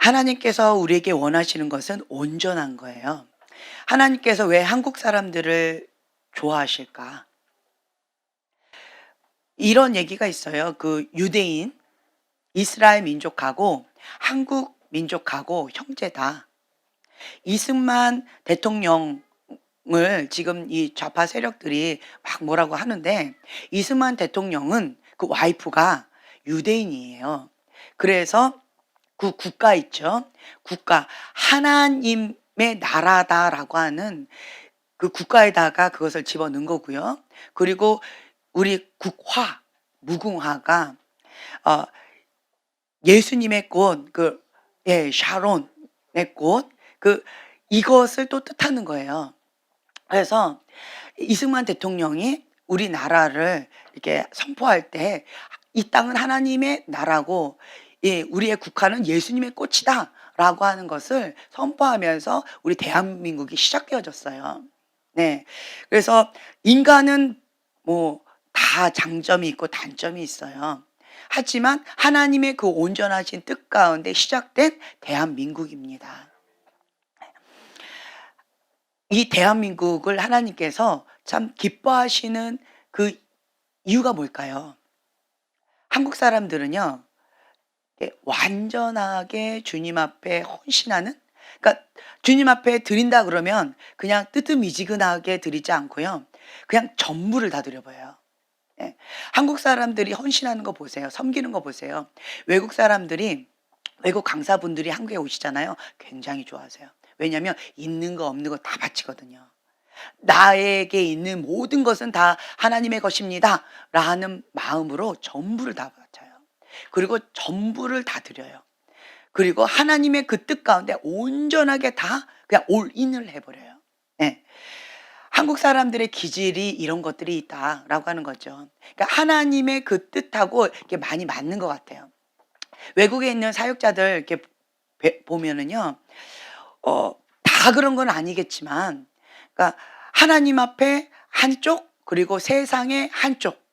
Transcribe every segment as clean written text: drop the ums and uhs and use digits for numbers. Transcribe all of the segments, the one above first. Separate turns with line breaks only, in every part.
하나님께서 우리에게 원하시는 것은 온전한 거예요. 하나님께서 왜 한국 사람들을 좋아하실까? 이런 얘기가 있어요. 그 유대인, 이스라엘 민족하고 한국 민족하고 형제다. 이승만 대통령을 지금 이 좌파 세력들이 막 뭐라고 하는데, 이승만 대통령은 그 와이프가 유대인이에요. 그래서 그 국가 있죠. 국가, 하나님의 나라다라고 하는 그 국가에다가 그것을 집어넣은 거고요. 그리고 우리 국화, 무궁화가 어, 예수님의 꽃, 샤론의 꽃, 이것을 또 뜻하는 거예요. 그래서 이승만 대통령이 우리나라를 이렇게 선포할 때 이 땅은 하나님의 나라고, 예, 우리의 국가는 예수님의 꽃이다라고 하는 것을 선포하면서 우리 대한민국이 시작되어졌어요. 네. 그래서 인간은 뭐 다 장점이 있고 단점이 있어요. 하지만 하나님의 그 온전하신 뜻 가운데 시작된 대한민국입니다. 이 대한민국을 하나님께서 참 기뻐하시는 그 이유가 뭘까요? 한국 사람들은요, 완전하게 주님 앞에 헌신하는, 그러니까 주님 앞에 드린다 그러면 그냥 뜨뜻미지근하게 드리지 않고요, 그냥 전부를 다 드려버려요. 예. 한국 사람들이 헌신하는 거 보세요. 섬기는 거 보세요. 외국 사람들이, 외국 강사분들이 한국에 오시잖아요. 굉장히 좋아하세요. 왜냐하면 있는 거 없는 거 다 바치거든요. 나에게 있는 모든 것은 다 하나님의 것입니다 라는 마음으로 전부를 다 바쳐요. 그리고 전부를 다 드려요. 그리고 하나님의 그 뜻 가운데 온전하게 다 그냥 올인을 해버려요. 예. 한국 사람들의 기질이 이런 것들이 있다라고 하는 거죠. 그러니까 하나님의 그 뜻하고 이렇게 많이 맞는 것 같아요. 외국에 있는 사역자들 이렇게 보면은요, 다 그런 건 아니겠지만, 그러니까 하나님 앞에 한쪽, 그리고 세상에 한쪽,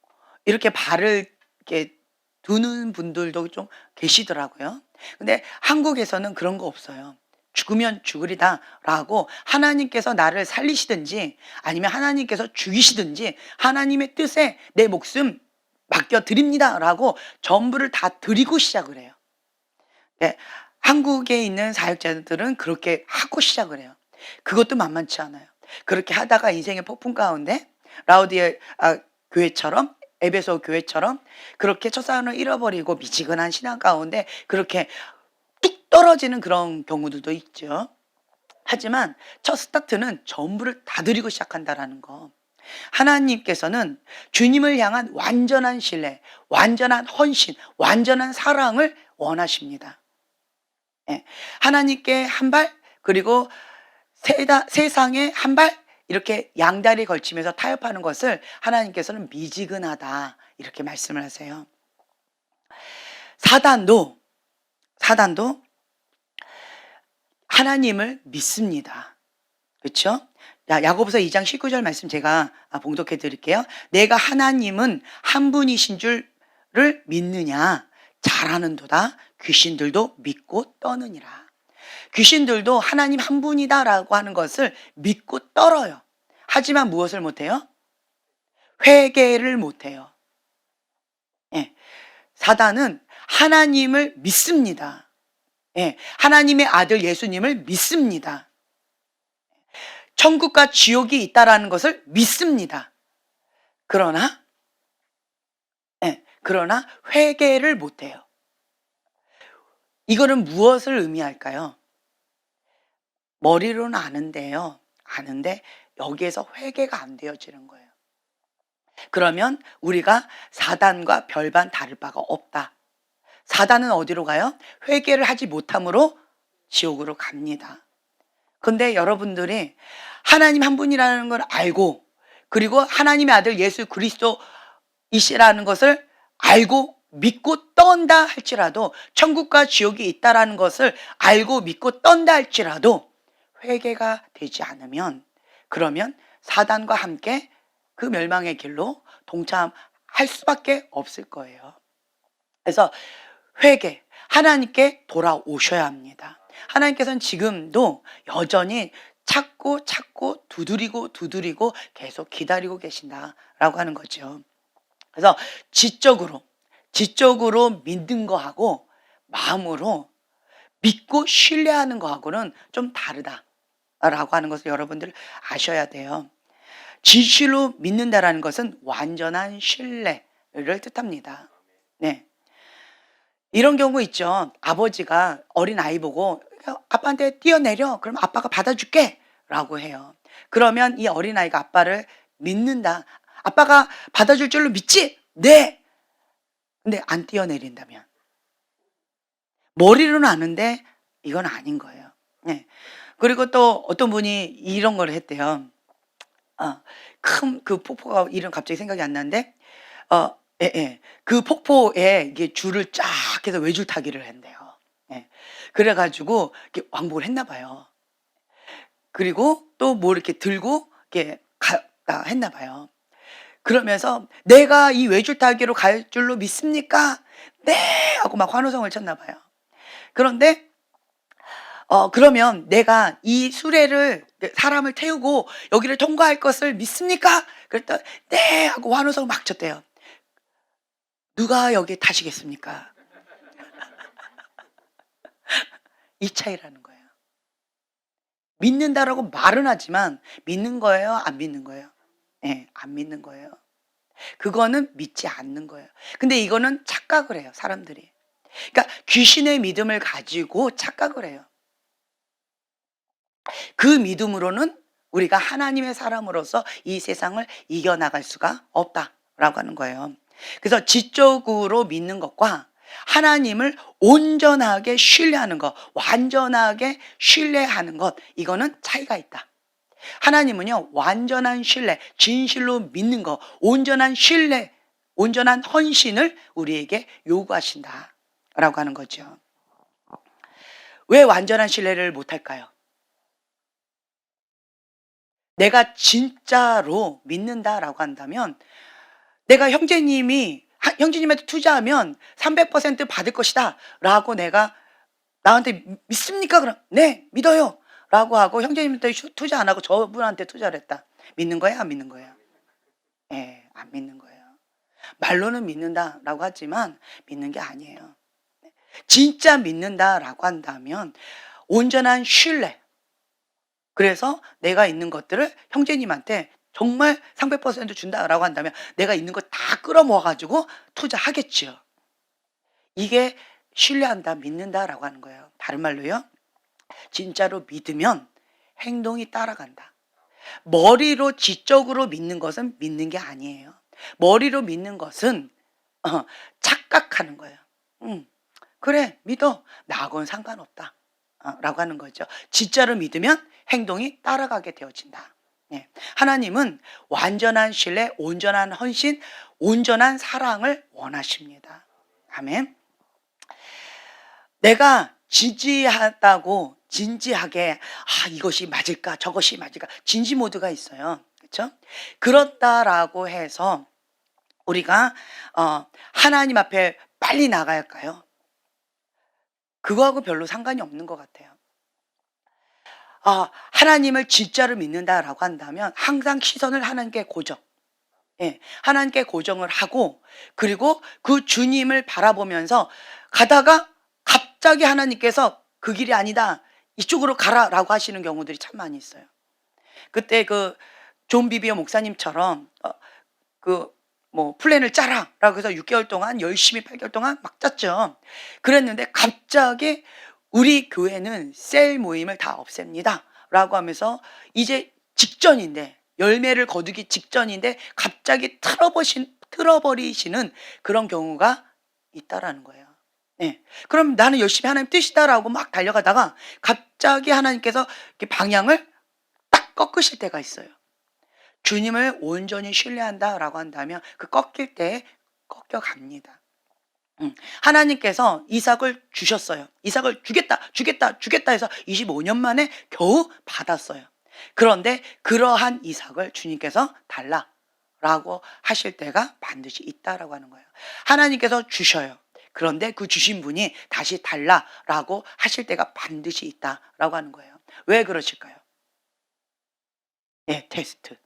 이렇게 발을 이렇게 두는 분들도 좀 계시더라고요. 근데 한국에서는 그런 거 없어요. 죽으면 죽으리다라고, 하나님께서 나를 살리시든지 아니면 하나님께서 죽이시든지 하나님의 뜻에 내 목숨 맡겨 드립니다라고 전부를 다 드리고 시작을 해요. 네, 한국에 있는 사역자들은 그렇게 하고 시작을 해요. 그것도 만만치 않아요. 그렇게 하다가 인생의 폭풍 가운데 라우디에 교회처럼, 에베소 교회처럼 그렇게 첫사랑을 잃어버리고 미지근한 신앙 가운데 그렇게 뚝 떨어지는 그런 경우들도 있죠. 하지만 첫 스타트는 전부를 다 드리고 시작한다라는 거. 하나님께서는 주님을 향한 완전한 신뢰, 완전한 헌신, 완전한 사랑을 원하십니다. 예. 하나님께 한 발, 그리고 세상에 한 발, 이렇게 양다리 걸치면서 타협하는 것을 하나님께서는 미지근하다 이렇게 말씀을 하세요. 사단도 하나님을 믿습니다. 그렇죠? 야고보서 2장 19절 말씀 제가 봉독해 드릴게요. 내가 하나님은 한 분이신 줄을 믿느냐? 잘하는도다. 귀신들도 믿고 떠느니라. 귀신들도 하나님 한 분이다라고 하는 것을 믿고 떨어요. 하지만 무엇을 못해요? 회개를 못해요. 예. 사단은 하나님을 믿습니다. 예. 하나님의 아들 예수님을 믿습니다. 천국과 지옥이 있다라는 것을 믿습니다. 그러나 회개를 못해요. 이거는 무엇을 의미할까요? 머리로는 아는데요. 아는데 여기에서 회개가 안 되어지는 거예요. 그러면 우리가 사단과 별반 다를 바가 없다. 사단은 어디로 가요? 회개를 하지 못함으로 지옥으로 갑니다. 근데 여러분들이 하나님 한 분이라는 걸 알고, 그리고 하나님의 아들 예수 그리스도이시라는 것을 알고 믿고 떤다 할지라도, 천국과 지옥이 있다라는 것을 알고 믿고 떤다 할지라도 회개가 되지 않으면, 그러면 사단과 함께 그 멸망의 길로 동참할 수밖에 없을 거예요. 그래서 회개, 하나님께 돌아오셔야 합니다. 하나님께서는 지금도 여전히 찾고 찾고 두드리고 두드리고 계속 기다리고 계신다라고 하는 거죠. 그래서 지적으로 믿는 거하고 마음으로 믿고 신뢰하는 거하고는 좀 다르다라고 하는 것을 여러분들 아셔야 돼요. 진실로 믿는다라는 것은 완전한 신뢰를 뜻합니다. 네. 이런 경우 있죠. 아버지가 어린 아이 보고 아빠한테 뛰어내려. 그럼 아빠가 받아줄게. 라고 해요. 그러면 이 어린 아이가 아빠를 믿는다. 아빠가 받아줄 줄로 믿지? 네. 근데 안 뛰어내린다면. 머리로는 아는데 이건 아닌 거예요. 네. 그리고 또 어떤 분이 이런 걸 했대요. 큰 그 폭포가 이름 갑자기 생각이 안 나는데 예예. 그 폭포에 이게 줄을 쫙 해서 외줄타기를 한대요. 예. 그래 가지고 이렇게 왕복을 했나 봐요. 그리고 또 뭐 이렇게 들고 이렇게 했나 봐요. 그러면서 "내가 이 외줄타기로 갈 줄로 믿습니까?" "네." 하고 막 환호성을 쳤나 봐요. 그런데 그러면 "내가 이 수레를 사람을 태우고 여기를 통과할 것을 믿습니까?" 그랬더니 "네." 하고 환호성을 막 쳤대요. 누가 여기에 타시겠습니까? 이 차이라는 거예요. 믿는다라고 말은 하지만 믿는 거예요? 안 믿는 거예요? 예, 안 믿는 거예요. 그거는 믿지 않는 거예요. 근데 이거는 착각을 해요, 사람들이. 그러니까 귀신의 믿음을 가지고 착각을 해요. 그 믿음으로는 우리가 하나님의 사람으로서 이 세상을 이겨나갈 수가 없다라고 하는 거예요. 그래서 지적으로 믿는 것과 하나님을 온전하게 신뢰하는 것, 완전하게 신뢰하는 것, 이거는 차이가 있다. 하나님은요, 완전한 신뢰, 진실로 믿는 것, 온전한 신뢰, 온전한 헌신을 우리에게 요구하신다라고 하는 거죠. 왜 완전한 신뢰를 못할까요? 내가 진짜로 믿는다라고 한다면 내가 형제님한테 투자하면 300% 받을 것이다 라고 내가 나한테 믿습니까? 그럼 네 믿어요 라고 하고 형제님한테 투자 안 하고 저분한테 투자를 했다. 믿는 거예요? 안 믿는 거예요? 예, 안 믿는 거예요. 말로는 믿는다라고 하지만 믿는 게 아니에요. 진짜 믿는다라고 한다면 온전한 신뢰, 그래서 내가 있는 것들을 형제님한테 정말 300% 준다라고 한다면 내가 있는 거 다 끌어모아 가지고 투자하겠지요. 이게 신뢰한다, 믿는다라고 하는 거예요. 다른 말로요. 진짜로 믿으면 행동이 따라간다. 머리로 지적으로 믿는 것은 믿는 게 아니에요. 머리로 믿는 것은 착각하는 거예요. 그래 믿어. 나하고는 상관없다. 라고 하는 거죠. 진짜로 믿으면 행동이 따라가게 되어진다. 예. 하나님은 완전한 신뢰, 온전한 헌신, 온전한 사랑을 원하십니다. 아멘. 내가 진지하다고 진지하게 이것이 맞을까 저것이 맞을까 진지 모드가 있어요. 그렇죠? 그렇다라고 해서 우리가 하나님 앞에 빨리 나가야 할까요? 그거하고 별로 상관이 없는 것 같아요. 하나님을 진짜로 믿는다라고 한다면 항상 시선을 하나님께 고정. 예, 하나님께 고정을 하고 그리고 그 주님을 바라보면서 가다가 갑자기 하나님께서 그 길이 아니다. 이쪽으로 가라라고 하시는 경우들이 참 많이 있어요. 그때 그 존 비비어 목사님처럼 플랜을 짜라라고 해서 6개월 동안 열심히 8개월 동안 막 짰죠. 그랬는데 갑자기 우리 교회는 셀 모임을 다 없앱니다라고 하면서 이제 직전인데 열매를 거두기 직전인데 갑자기 틀어버리시는 그런 경우가 있다라는 거예요. 네. 그럼 나는 열심히 하나님 뜻이다라고 막 달려가다가 갑자기 하나님께서 이렇게 방향을 딱 꺾으실 때가 있어요. 주님을 온전히 신뢰한다라고 한다면 그 꺾일 때 꺾여갑니다. 하나님께서 이삭을 주셨어요. 이삭을 주겠다 해서 25년 만에 겨우 받았어요. 그런데 그러한 이삭을 주님께서 달라라고 하실 때가 반드시 있다라고 하는 거예요. 하나님께서 주셔요. 그런데 그 주신 분이 다시 달라라고 하실 때가 반드시 있다라고 하는 거예요. 왜 그러실까요? 네, 테스트.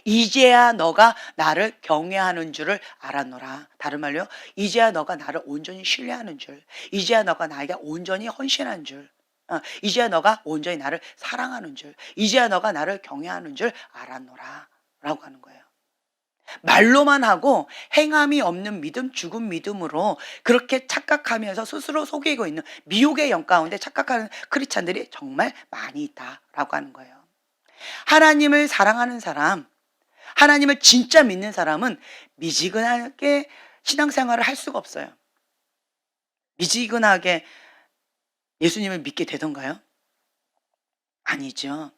이제야 너가 나를 경외하는 줄을 알았노라. 다른 말로요. 이제야 너가 나를 온전히 신뢰하는 줄. 이제야 너가 나에게 온전히 헌신한 줄. 이제야 너가 온전히 나를 사랑하는 줄. 이제야 너가 나를 경외하는 줄 알았노라. 라고 하는 거예요. 말로만 하고 행함이 없는 믿음, 죽은 믿음으로 그렇게 착각하면서 스스로 속이고 있는 미혹의 영 가운데 착각하는 크리스찬들이 정말 많이 있다라고 하는 거예요. 하나님을 사랑하는 사람, 하나님을 진짜 믿는 사람은 미지근하게 신앙생활을 할 수가 없어요. 미지근하게 예수님을 믿게 되던가요? 아니죠.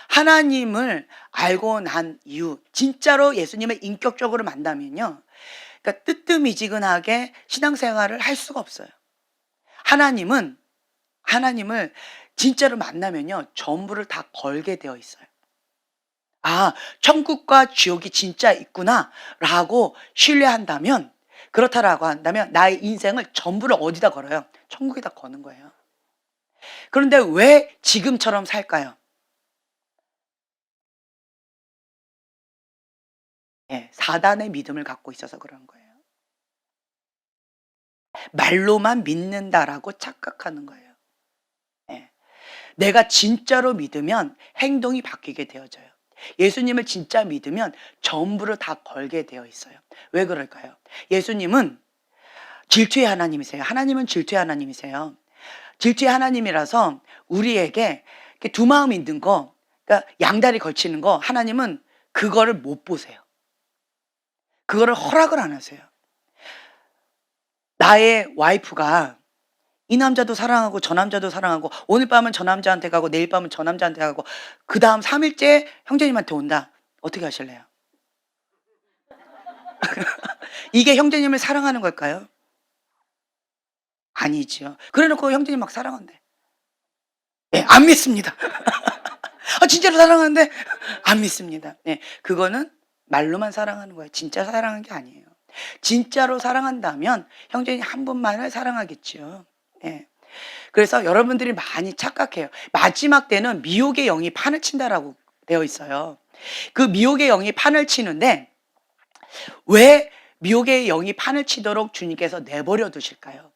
하나님을 알고 난 이후 진짜로 예수님을 인격적으로 만나면요. 그러니까 뜨뜻미지근하게 신앙생활을 할 수가 없어요. 하나님을 진짜로 만나면요. 전부를 다 걸게 되어 있어요. 아, 천국과 지옥이 진짜 있구나라고 신뢰한다면, 그렇다라고 한다면 나의 인생을 전부를 어디다 걸어요? 천국에다 거는 거예요. 그런데 왜 지금처럼 살까요? 예, 사단의 믿음을 갖고 있어서 그런 거예요. 말로만 믿는다라고 착각하는 거예요. 예. 내가 진짜로 믿으면 행동이 바뀌게 되어져요. 예수님을 진짜 믿으면 전부를 다 걸게 되어 있어요. 왜 그럴까요? 예수님은 질투의 하나님이세요. 하나님은 질투의 하나님이세요. 질투의 하나님이라서 우리에게 이렇게 두 마음 있는 거, 그러니까 양다리 걸치는 거, 하나님은 그거를 못 보세요. 그거를 허락을 안 하세요. 나의 와이프가 이 남자도 사랑하고 저 남자도 사랑하고 오늘 밤은 저 남자한테 가고 내일 밤은 저 남자한테 가고 그다음 3일째 형제님한테 온다. 어떻게 하실래요? 이게 형제님을 사랑하는 걸까요? 아니지요. 그래 놓고 형제님 막 사랑한대. 예, 안 믿습니다. 진짜로 사랑하는데 안 믿습니다. 예, 그거는 말로만 사랑하는 거예요. 진짜 사랑한 게 아니에요. 진짜로 사랑한다면 형제님 한 분만을 사랑하겠지요. 예. 그래서 여러분들이 많이 착각해요. 마지막 때는 미혹의 영이 판을 친다라고 되어 있어요. 그 미혹의 영이 판을 치는데 왜 미혹의 영이 판을 치도록 주님께서 내버려 두실까요?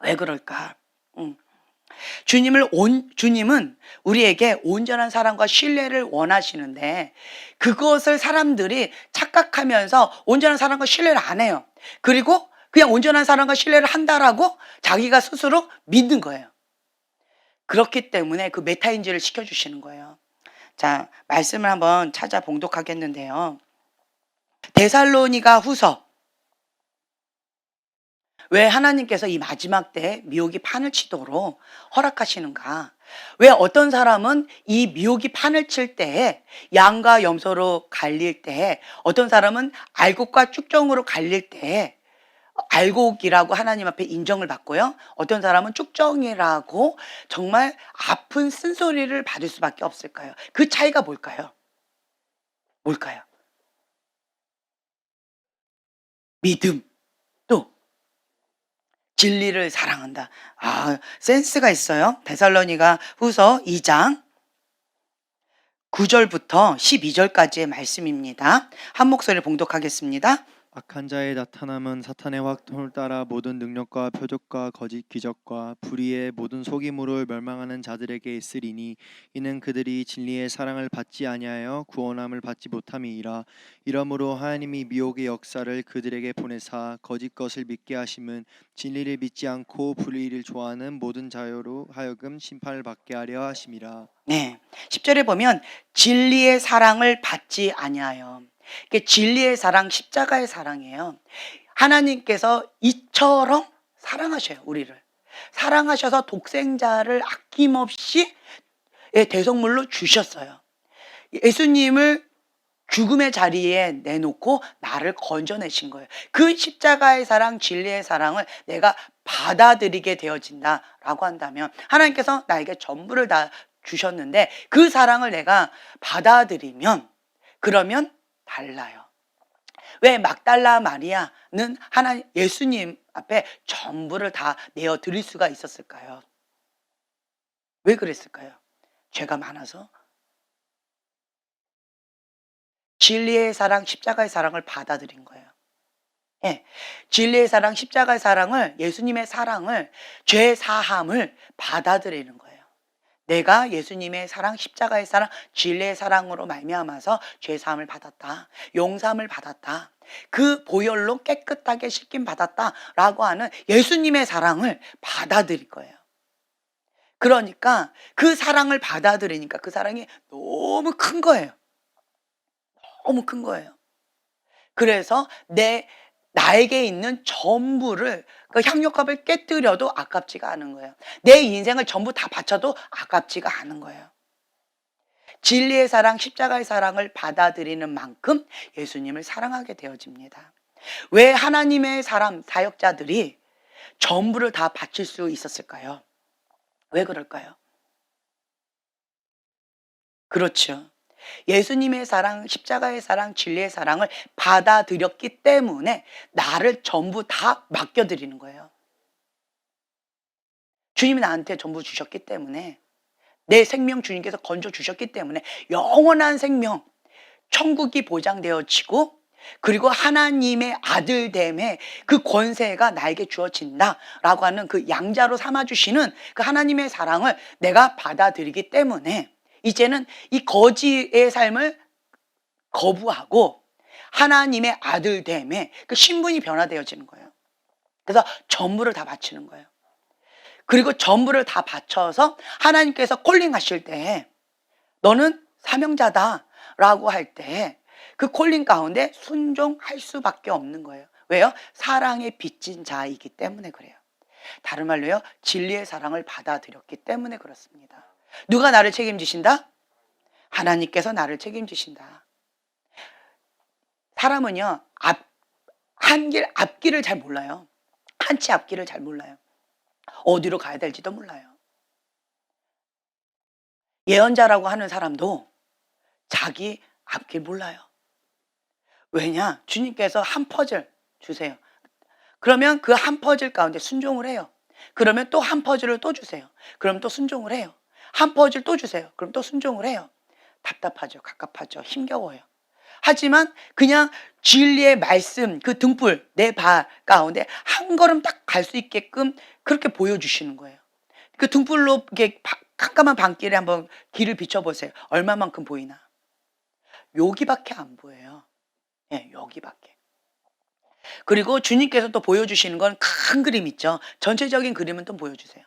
왜 그럴까? 음. 주님은 우리에게 온전한 사랑과 신뢰를 원하시는데 그것을 사람들이 착각하면서 온전한 사랑과 신뢰를 안 해요. 그리고 그냥 온전한 사랑과 신뢰를 한다라고 자기가 스스로 믿는 거예요. 그렇기 때문에 그 메타인지를 시켜주시는 거예요. 자, 말씀을 한번 찾아 봉독하겠는데요. 데살로니가 후서. 왜 하나님께서 이 마지막 때 미혹이 판을 치도록 허락하시는가? 왜 어떤 사람은 이 미혹이 판을 칠 때에 양과 염소로 갈릴 때에, 어떤 사람은 알곡과 쭉정으로 갈릴 때에 알곡이라고 하나님 앞에 인정을 받고요. 어떤 사람은 쭉정이라고 정말 아픈 쓴소리를 받을 수밖에 없을까요? 그 차이가 뭘까요? 뭘까요? 믿음, 또 진리를 사랑한다. 센스가 있어요. 데살로니가 후서 2장 9절부터 12절까지의 말씀입니다. 한 목소리를 봉독하겠습니다.
악한 자의 나타남은 사탄의 확통을 따라 모든 능력과 표적과 거짓 기적과 불의의 모든 속임으로 멸망하는 자들에게 있으리니 이는 그들이 진리의 사랑을 받지 아니하여 구원함을 받지 못함이니라. 이러므로 하나님이 미혹의 역사를 그들에게 보내사 거짓 것을 믿게 하심은 진리를 믿지 않고 불의를 좋아하는 모든 자유로 하여금 심판을 받게 하려 하심이라.
네, 10절에 보면 진리의 사랑을 받지 아니하여. 이게 진리의 사랑, 십자가의 사랑이에요. 하나님께서 이처럼 사랑하셔요, 우리를. 사랑하셔서 독생자를 아낌없이 대성물로 주셨어요. 예수님을 죽음의 자리에 내놓고 나를 건져내신 거예요. 그 십자가의 사랑, 진리의 사랑을 내가 받아들이게 되어진다라고 한다면 하나님께서 나에게 전부를 다 주셨는데 그 사랑을 내가 받아들이면 그러면 달라요. 왜 막달라 마리아는 하나님 예수님 앞에 전부를 다 내어 드릴 수가 있었을까요? 왜 그랬을까요? 죄가 많아서? 진리의 사랑, 십자가의 사랑을 받아들인 거예요. 예. 진리의 사랑, 십자가의 사랑을, 예수님의 사랑을, 죄 사함을 받아들이는 거예요. 내가 예수님의 사랑, 십자가의 사랑, 진리의 사랑으로 말미암아서 죄 사함을 받았다. 용서함을 받았다. 그 보혈로 깨끗하게 씻김 받았다라고 하는 예수님의 사랑을 받아들일 거예요. 그러니까 그 사랑을 받아들이니까 그 사랑이 너무 큰 거예요. 너무 큰 거예요. 그래서 나에게 있는 전부를, 그 향료값을 깨뜨려도 아깝지가 않은 거예요. 내 인생을 전부 다 바쳐도 아깝지가 않은 거예요. 진리의 사랑, 십자가의 사랑을 받아들이는 만큼 예수님을 사랑하게 되어집니다. 왜 하나님의 사역자들이 전부를 다 바칠 수 있었을까요? 왜 그럴까요? 그렇죠. 예수님의 사랑, 십자가의 사랑, 진리의 사랑을 받아들였기 때문에 나를 전부 다 맡겨드리는 거예요. 주님이 나한테 전부 주셨기 때문에, 내 생명 주님께서 건져 주셨기 때문에 영원한 생명, 천국이 보장되어지고, 그리고 하나님의 아들됨의 그 권세가 나에게 주어진다라고 하는 그 양자로 삼아주시는 그 하나님의 사랑을 내가 받아들이기 때문에 이제는 이 거지의 삶을 거부하고 하나님의 아들됨의 그 신분이 변화되어지는 거예요. 그래서 전부를 다 바치는 거예요. 그리고 전부를 다 바쳐서 하나님께서 콜링하실 때 너는 사명자다라고 할 때 그 콜링 가운데 순종할 수밖에 없는 거예요. 왜요? 사랑에 빚진 자이기 때문에 그래요. 다른 말로요, 진리의 사랑을 받아들였기 때문에 그렇습니다. 누가 나를 책임지신다? 하나님께서 나를 책임지신다. 사람은요, 앞길을 잘 몰라요. 한 치 앞길을 잘 몰라요. 어디로 가야 될지도 몰라요. 예언자라고 하는 사람도 자기 앞길 몰라요. 왜냐? 주님께서 한 퍼즐 주세요. 그러면 그 한 퍼즐 가운데 순종을 해요. 그러면 또 한 퍼즐을 또 주세요. 그럼 또 순종을 해요. 한 퍼즐 또 주세요. 그럼 또 순종을 해요. 답답하죠. 갑갑하죠. 힘겨워요. 하지만 그냥 진리의 말씀, 그 등불, 내 발 가운데 한 걸음 딱 갈 수 있게끔 그렇게 보여주시는 거예요. 그 등불로 이렇게 깜깜한 밤길에 한번 길을 비춰보세요. 얼마만큼 보이나? 여기밖에 안 보여요. 예, 여기밖에. 그리고 주님께서 또 보여주시는 건 큰 그림 있죠. 전체적인 그림은 또 보여주세요.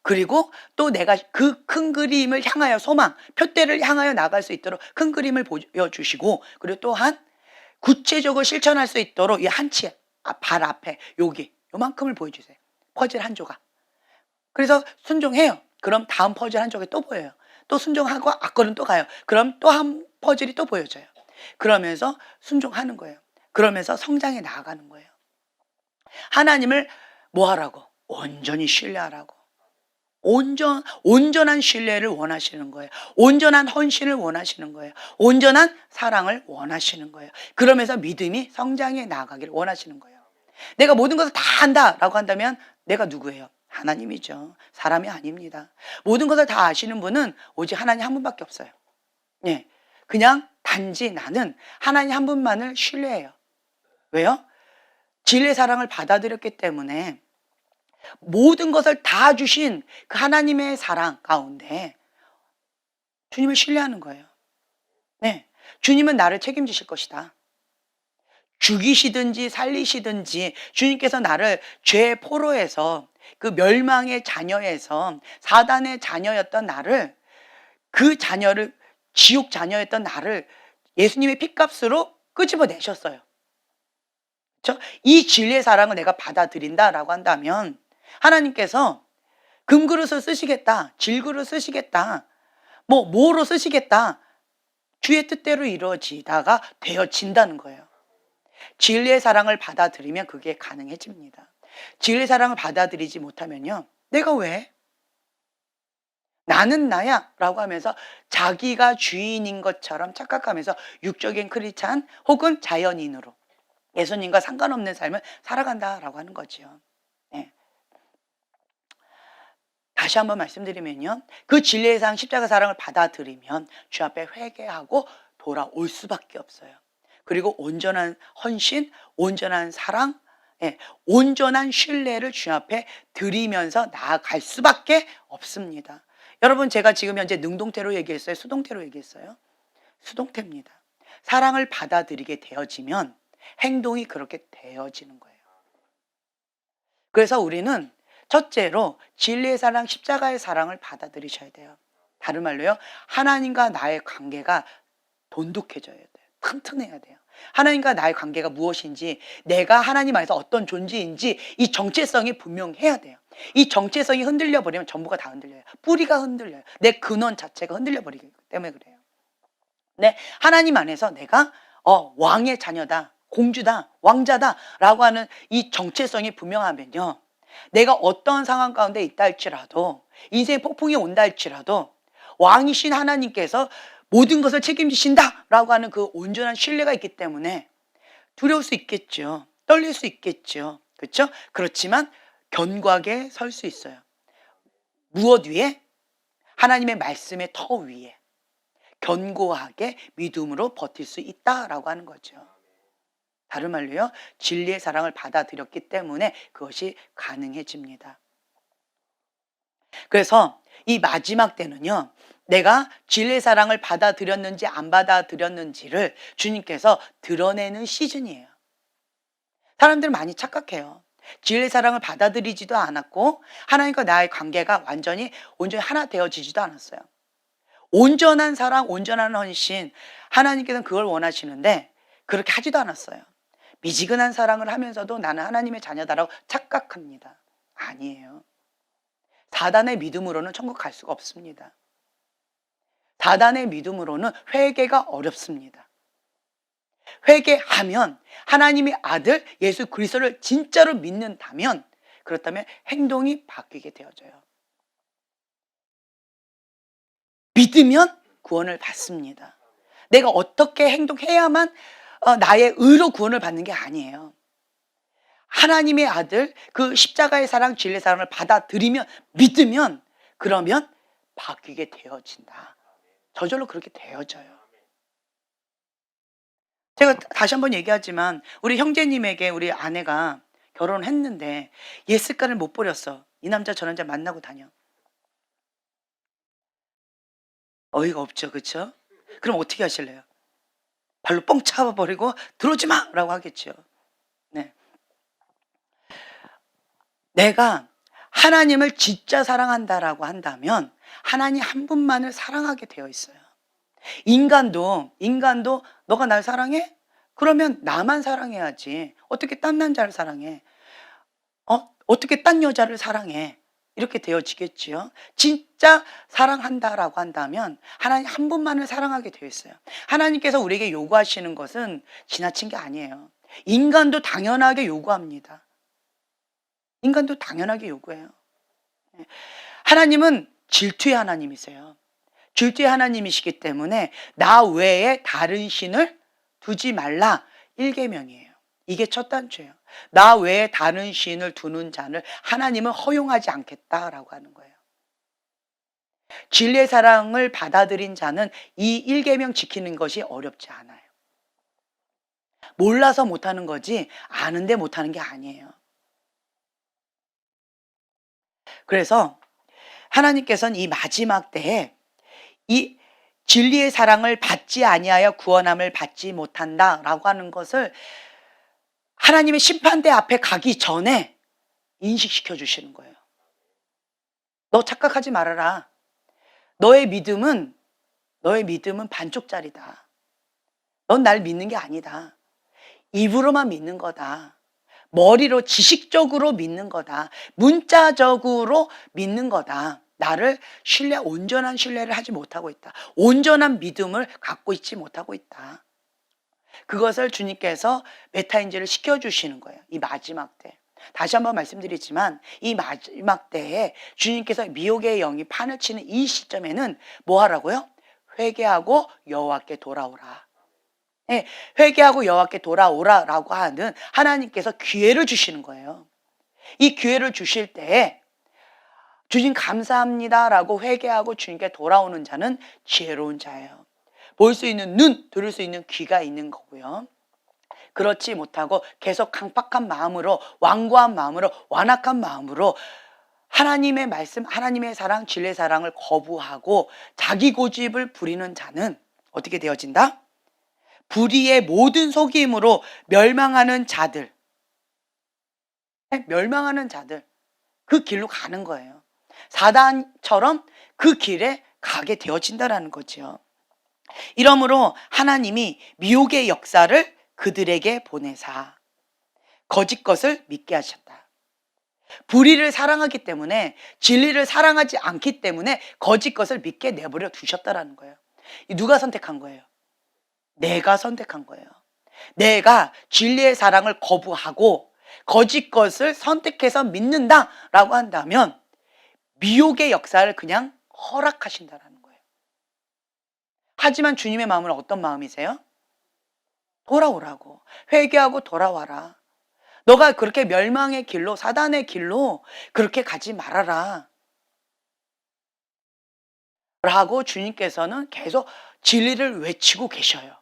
그리고 또 내가 그 큰 그림을 향하여 소망, 표대를 향하여 나갈 수 있도록 큰 그림을 보여주시고, 그리고 또한 구체적으로 실천할 수 있도록 이 한 치, 발 앞에 여기 요만큼을 보여주세요. 퍼즐 한 조각. 그래서 순종해요. 그럼 다음 퍼즐 한 조각이 또 보여요. 또 순종하고 앞걸음 또 가요. 그럼 또 한 퍼즐이 또 보여져요. 그러면서 순종하는 거예요. 그러면서 성장해 나아가는 거예요. 하나님을 뭐 하라고? 온전히 신뢰하라고. 온전한 신뢰를 원하시는 거예요. 온전한 헌신을 원하시는 거예요. 온전한 사랑을 원하시는 거예요. 그러면서 믿음이 성장해 나가기를 원하시는 거예요. 내가 모든 것을 다 안다라고 한다면 내가 누구예요? 하나님이죠. 사람이 아닙니다. 모든 것을 다 아시는 분은 오직 하나님 한 분밖에 없어요. 예. 그냥 단지 나는 하나님 한 분만을 신뢰해요. 왜요? 진리의 사랑을 받아들였기 때문에 모든 것을 다 주신 그 하나님의 사랑 가운데 주님을 신뢰하는 거예요. 네. 주님은 나를 책임지실 것이다. 죽이시든지 살리시든지 주님께서 나를 죄의 포로에서, 그 멸망의 자녀에서, 사단의 자녀였던 나를, 그 자녀를, 지옥 자녀였던 나를 예수님의 피값으로 끄집어내셨어요. 그렇죠? 이 진리의 사랑을 내가 받아들인다라고 한다면 하나님께서 금그릇을 쓰시겠다, 질그릇 쓰시겠다, 뭐로 쓰시겠다, 주의 뜻대로 이루어지다가 되어진다는 거예요. 진리의 사랑을 받아들이면 그게 가능해집니다. 진리의 사랑을 받아들이지 못하면요, 내가 왜? 나는 나야 라고 하면서 자기가 주인인 것처럼 착각하면서 육적인 크리스찬 혹은 자연인으로 예수님과 상관없는 삶을 살아간다라고 하는 거죠. 네. 다시 한번 말씀드리면요. 그 진리의 상 십자가 사랑을 받아들이면 주 앞에 회개하고 돌아올 수밖에 없어요. 그리고 온전한 헌신, 온전한 사랑, 예, 온전한 신뢰를 주 앞에 드리면서 나아갈 수밖에 없습니다. 여러분, 제가 지금 현재 능동태로 얘기했어요? 수동태로 얘기했어요? 수동태입니다. 사랑을 받아들이게 되어지면 행동이 그렇게 되어지는 거예요. 그래서 우리는 첫째로 진리의 사랑, 십자가의 사랑을 받아들이셔야 돼요. 다른 말로요, 하나님과 나의 관계가 돈독해져야 돼요. 튼튼해야 돼요. 하나님과 나의 관계가 무엇인지, 내가 하나님 안에서 어떤 존재인지 이 정체성이 분명해야 돼요. 이 정체성이 흔들려 버리면 전부가 다 흔들려요. 뿌리가 흔들려요. 내 근원 자체가 흔들려 버리기 때문에 그래요. 네, 하나님 안에서 내가 왕의 자녀다, 공주다, 왕자다 라고 하는 이 정체성이 분명하면요, 내가 어떤 상황 가운데 있다 할지라도, 인생 폭풍이 온다 할지라도 왕이신 하나님께서 모든 것을 책임지신다 라고 하는 그 온전한 신뢰가 있기 때문에 두려울 수 있겠죠. 떨릴 수 있겠죠. 그렇죠? 그렇지만 견고하게 설 수 있어요. 무엇 위에? 하나님의 말씀의 터 위에 견고하게 믿음으로 버틸 수 있다라고 하는 거죠. 다른 말로요, 진리의 사랑을 받아들였기 때문에 그것이 가능해집니다. 그래서 이 마지막 때는요, 내가 진리의 사랑을 받아들였는지 안 받아들였는지를 주님께서 드러내는 시즌이에요. 사람들은 많이 착각해요. 진리의 사랑을 받아들이지도 않았고 하나님과 나의 관계가 온전히 하나 되어지지도 않았어요. 온전한 사랑, 온전한 헌신, 하나님께서는 그걸 원하시는데 그렇게 하지도 않았어요. 미지근한 사랑을 하면서도 나는 하나님의 자녀다라고 착각합니다. 아니에요. 사단의 믿음으로는 천국 갈 수가 없습니다. 사단의 믿음으로는 회개가 어렵습니다. 회개하면 하나님의 아들 예수 그리스도를 진짜로 믿는다면, 그렇다면 행동이 바뀌게 되어져요. 믿으면 구원을 받습니다. 내가 어떻게 행동해야만 나의 의로 구원을 받는 게 아니에요. 하나님의 아들 그 십자가의 사랑, 진리의 사랑을 받아들이면, 믿으면, 그러면 바뀌게 되어진다. 저절로 그렇게 되어져요. 제가 다시 한번 얘기하지만 우리 형제님에게 우리 아내가 결혼했는데 옛 습관을 못 버렸어. 이 남자 저 남자 만나고 다녀. 어이가 없죠, 그렇죠? 그럼 어떻게 하실래요? 발로 뻥 차버리고 들어오지 마라고 하겠죠. 네. 내가 하나님을 진짜 사랑한다라고 한다면 하나님 한 분만을 사랑하게 되어 있어요. 인간도 너가 날 사랑해? 그러면 나만 사랑해야지. 어떻게 딴 남자를 사랑해? 어떻게 딴 여자를 사랑해? 이렇게 되어지겠지요. 진짜 사랑한다라고 한다면 하나님 한 분만을 사랑하게 되어 있어요. 하나님께서 우리에게 요구하시는 것은 지나친 게 아니에요. 인간도 당연하게 요구합니다. 인간도 당연하게 요구해요. 하나님은 질투의 하나님이세요. 질투의 하나님이시기 때문에 나 외에 다른 신을 두지 말라, 1계명이에요. 이게 첫 단추예요. 나 외에 다른 신을 두는 자를 하나님은 허용하지 않겠다라고 하는 거예요. 진리의 사랑을 받아들인 자는 이 1계명 지키는 것이 어렵지 않아요. 몰라서 못하는 거지 아는데 못하는 게 아니에요. 그래서 하나님께서는 이 마지막 때에 이 진리의 사랑을 받지 아니하여 구원함을 받지 못한다라고 하는 것을 하나님의 심판대 앞에 가기 전에 인식시켜 주시는 거예요. 너 착각하지 말아라. 너의 믿음은 반쪽짜리다. 넌 날 믿는 게 아니다. 입으로만 믿는 거다. 머리로 지식적으로 믿는 거다. 문자적으로 믿는 거다. 나를 온전한 신뢰를 하지 못하고 있다. 온전한 믿음을 갖고 있지 못하고 있다. 그것을 주님께서 메타인지를 시켜주시는 거예요. 이 마지막 때. 다시 한번 말씀드리지만 이 마지막 때에 주님께서 미혹의 영이 판을 치는 이 시점에는 뭐 하라고요? 회개하고 여호와께 돌아오라. 예, 회개하고 여호와께 돌아오라라고 하는 하나님께서 기회를 주시는 거예요. 이 기회를 주실 때에 주님 감사합니다라고 회개하고 주님께 돌아오는 자는 지혜로운 자예요. 볼 수 있는 눈, 들을 수 있는 귀가 있는 거고요. 그렇지 못하고 계속 강팍한 마음으로, 완고한 마음으로, 완악한 마음으로 하나님의 말씀, 하나님의 사랑, 진리의 사랑을 거부하고 자기 고집을 부리는 자는 어떻게 되어진다? 불의의 모든 속임으로 멸망하는 자들, 멸망하는 자들, 그 길로 가는 거예요. 사단처럼 그 길에 가게 되어진다라는 거죠. 이러므로 하나님이 미혹의 역사를 그들에게 보내사 거짓 것을 믿게 하셨다. 불의를 사랑하기 때문에, 진리를 사랑하지 않기 때문에 거짓 것을 믿게 내버려 두셨다라는 거예요. 누가 선택한 거예요? 내가 선택한 거예요. 내가 진리의 사랑을 거부하고 거짓 것을 선택해서 믿는다라고 한다면 미혹의 역사를 그냥 허락하신다라는 거예요. 하지만 주님의 마음은 어떤 마음이세요? 돌아오라고. 회개하고 돌아와라. 너가 그렇게 멸망의 길로, 사단의 길로 그렇게 가지 말아라. 라고 주님께서는 계속 진리를 외치고 계셔요.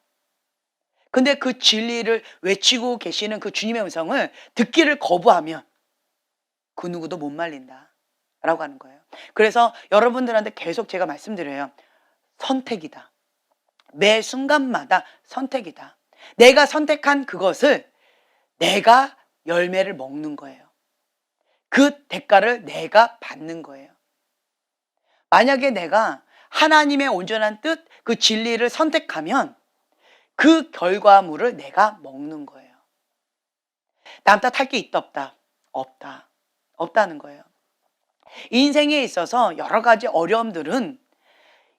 근데 그 진리를 외치고 계시는 그 주님의 음성을 듣기를 거부하면 그 누구도 못 말린다. 라고 하는 거예요. 그래서 여러분들한테 계속 제가 말씀드려요. 선택이다. 매 순간마다 선택이다. 내가 선택한 그것을 내가 열매를 먹는 거예요. 그 대가를 내가 받는 거예요. 만약에 내가 하나님의 온전한 뜻, 그 진리를 선택하면 그 결과물을 내가 먹는 거예요. 남 탓할 게 있다 없다? 없다. 없다는 거예요. 인생에 있어서 여러 가지 어려움들은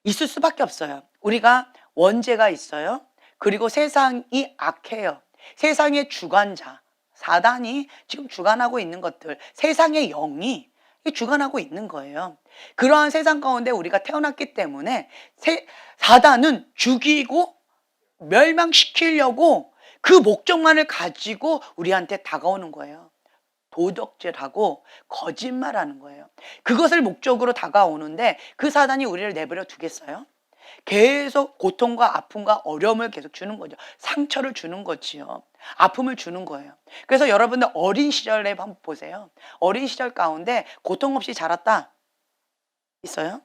있을 수밖에 없어요. 우리가 원죄가 있어요. 그리고 세상이 악해요. 세상의 주관자, 사단이 지금 주관하고 있는 것들, 세상의 영이 주관하고 있는 거예요. 그러한 세상 가운데 우리가 태어났기 때문에 사단은 죽이고 멸망시키려고 그 목적만을 가지고 우리한테 다가오는 거예요. 도덕질하고 거짓말하는 거예요. 그것을 목적으로 다가오는데 그 사단이 우리를 내버려 두겠어요? 계속 고통과 아픔과 어려움을 계속 주는 거죠. 상처를 주는 거지요. 아픔을 주는 거예요. 그래서 여러분들 어린 시절에 한번 보세요. 어린 시절 가운데 고통 없이 자랐다. 있어요?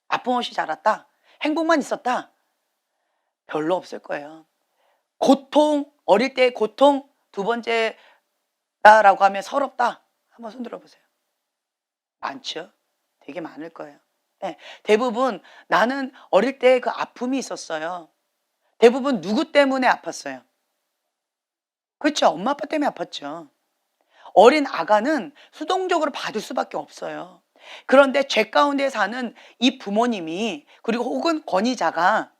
아픔 없이 자랐다. 행복만 있었다. 별로 없을 거예요. 고통, 어릴 때 고통, 두 번째라고 하면 서럽다. 한번 손 들어보세요. 많죠? 되게 많을 거예요. 네, 대부분 나는 어릴 때 그 아픔이 있었어요. 대부분 누구 때문에 아팠어요? 그렇죠. 엄마 아빠 때문에 아팠죠. 어린 아가는 수동적으로 받을 수밖에 없어요. 그런데 죄 가운데 사는 이 부모님이 그리고 혹은 권위자가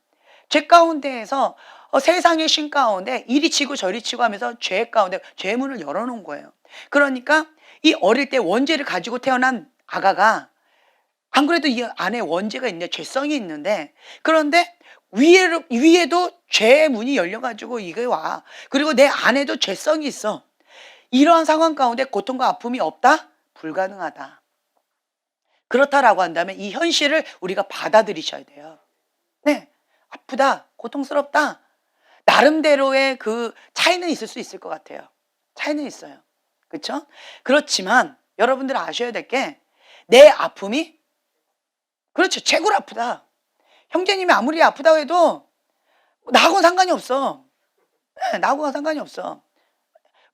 죄 가운데에서 세상의 신 가운데 이리 치고 저리 치고 하면서 죄 가운데 죄의 문을 열어놓은 거예요. 그러니까 이 어릴 때 원죄를 가지고 태어난 아가가 안 그래도 이 안에 원죄가 있는데 죄성이 있는데 그런데 위에도 죄의 문이 열려가지고 이게 와. 그리고 내 안에도 죄성이 있어. 이러한 상황 가운데 고통과 아픔이 없다? 불가능하다. 그렇다라고 한다면 이 현실을 우리가 받아들이셔야 돼요. 네, 아프다, 고통스럽다. 나름대로의 그 차이는 있을 수 있을 것 같아요. 차이는 있어요. 그렇죠? 그렇지만 여러분들 아셔야 될 게 내 아픔이 그렇죠. 최고로 아프다. 형제님이 아무리 아프다고 해도 나하고는 상관이 없어. 네, 나하고는 상관이 없어.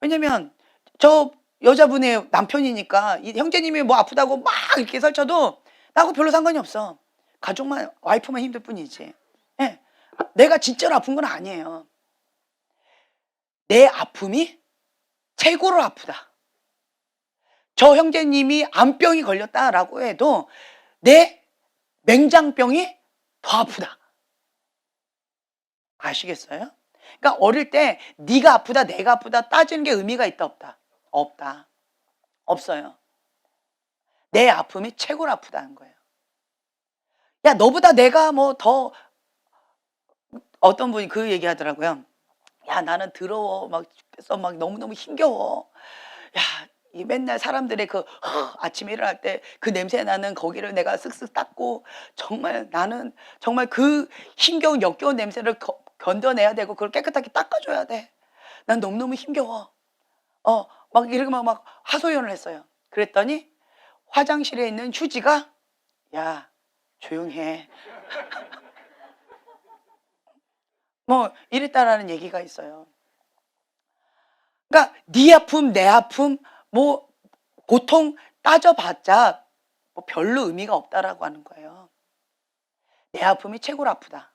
왜냐면 저 여자분의 남편이니까 이 형제님이 뭐 아프다고 막 이렇게 설쳐도 나하고 별로 상관이 없어. 가족만 와이프만 힘들 뿐이지. 네, 내가 진짜로 아픈 건 아니에요. 내 아픔이 최고로 아프다. 저 형제님이 암병이 걸렸다라고 해도 내 맹장병이 더 아프다. 아시겠어요? 그러니까 어릴 때 네가 아프다 내가 아프다 따지는 게 의미가 있다 없다? 없다. 없어요. 내 아픔이 최고로 아프다는 거예요. 야 너보다 내가 뭐 더 어떤 분이 그 얘기하더라고요. 야, 나는 더러워 막 죽겠어 막 너무너무 힘겨워. 야, 이 맨날 사람들의 그 아침에 일어날 때 그 냄새 나는 거기를 내가 쓱쓱 닦고 정말 나는 정말 그 힘겨운 역겨운 냄새를 견뎌내야 되고 그걸 깨끗하게 닦아줘야 돼. 난 너무너무 힘겨워. 막 이렇게 막 하소연을 했어요. 그랬더니 화장실에 있는 휴지가 야, 조용해. 뭐 이랬다라는 얘기가 있어요. 그러니까 네 아픔, 내 아픔, 뭐 고통 따져봤자 뭐 별로 의미가 없다라고 하는 거예요. 내 아픔이 최고로 아프다.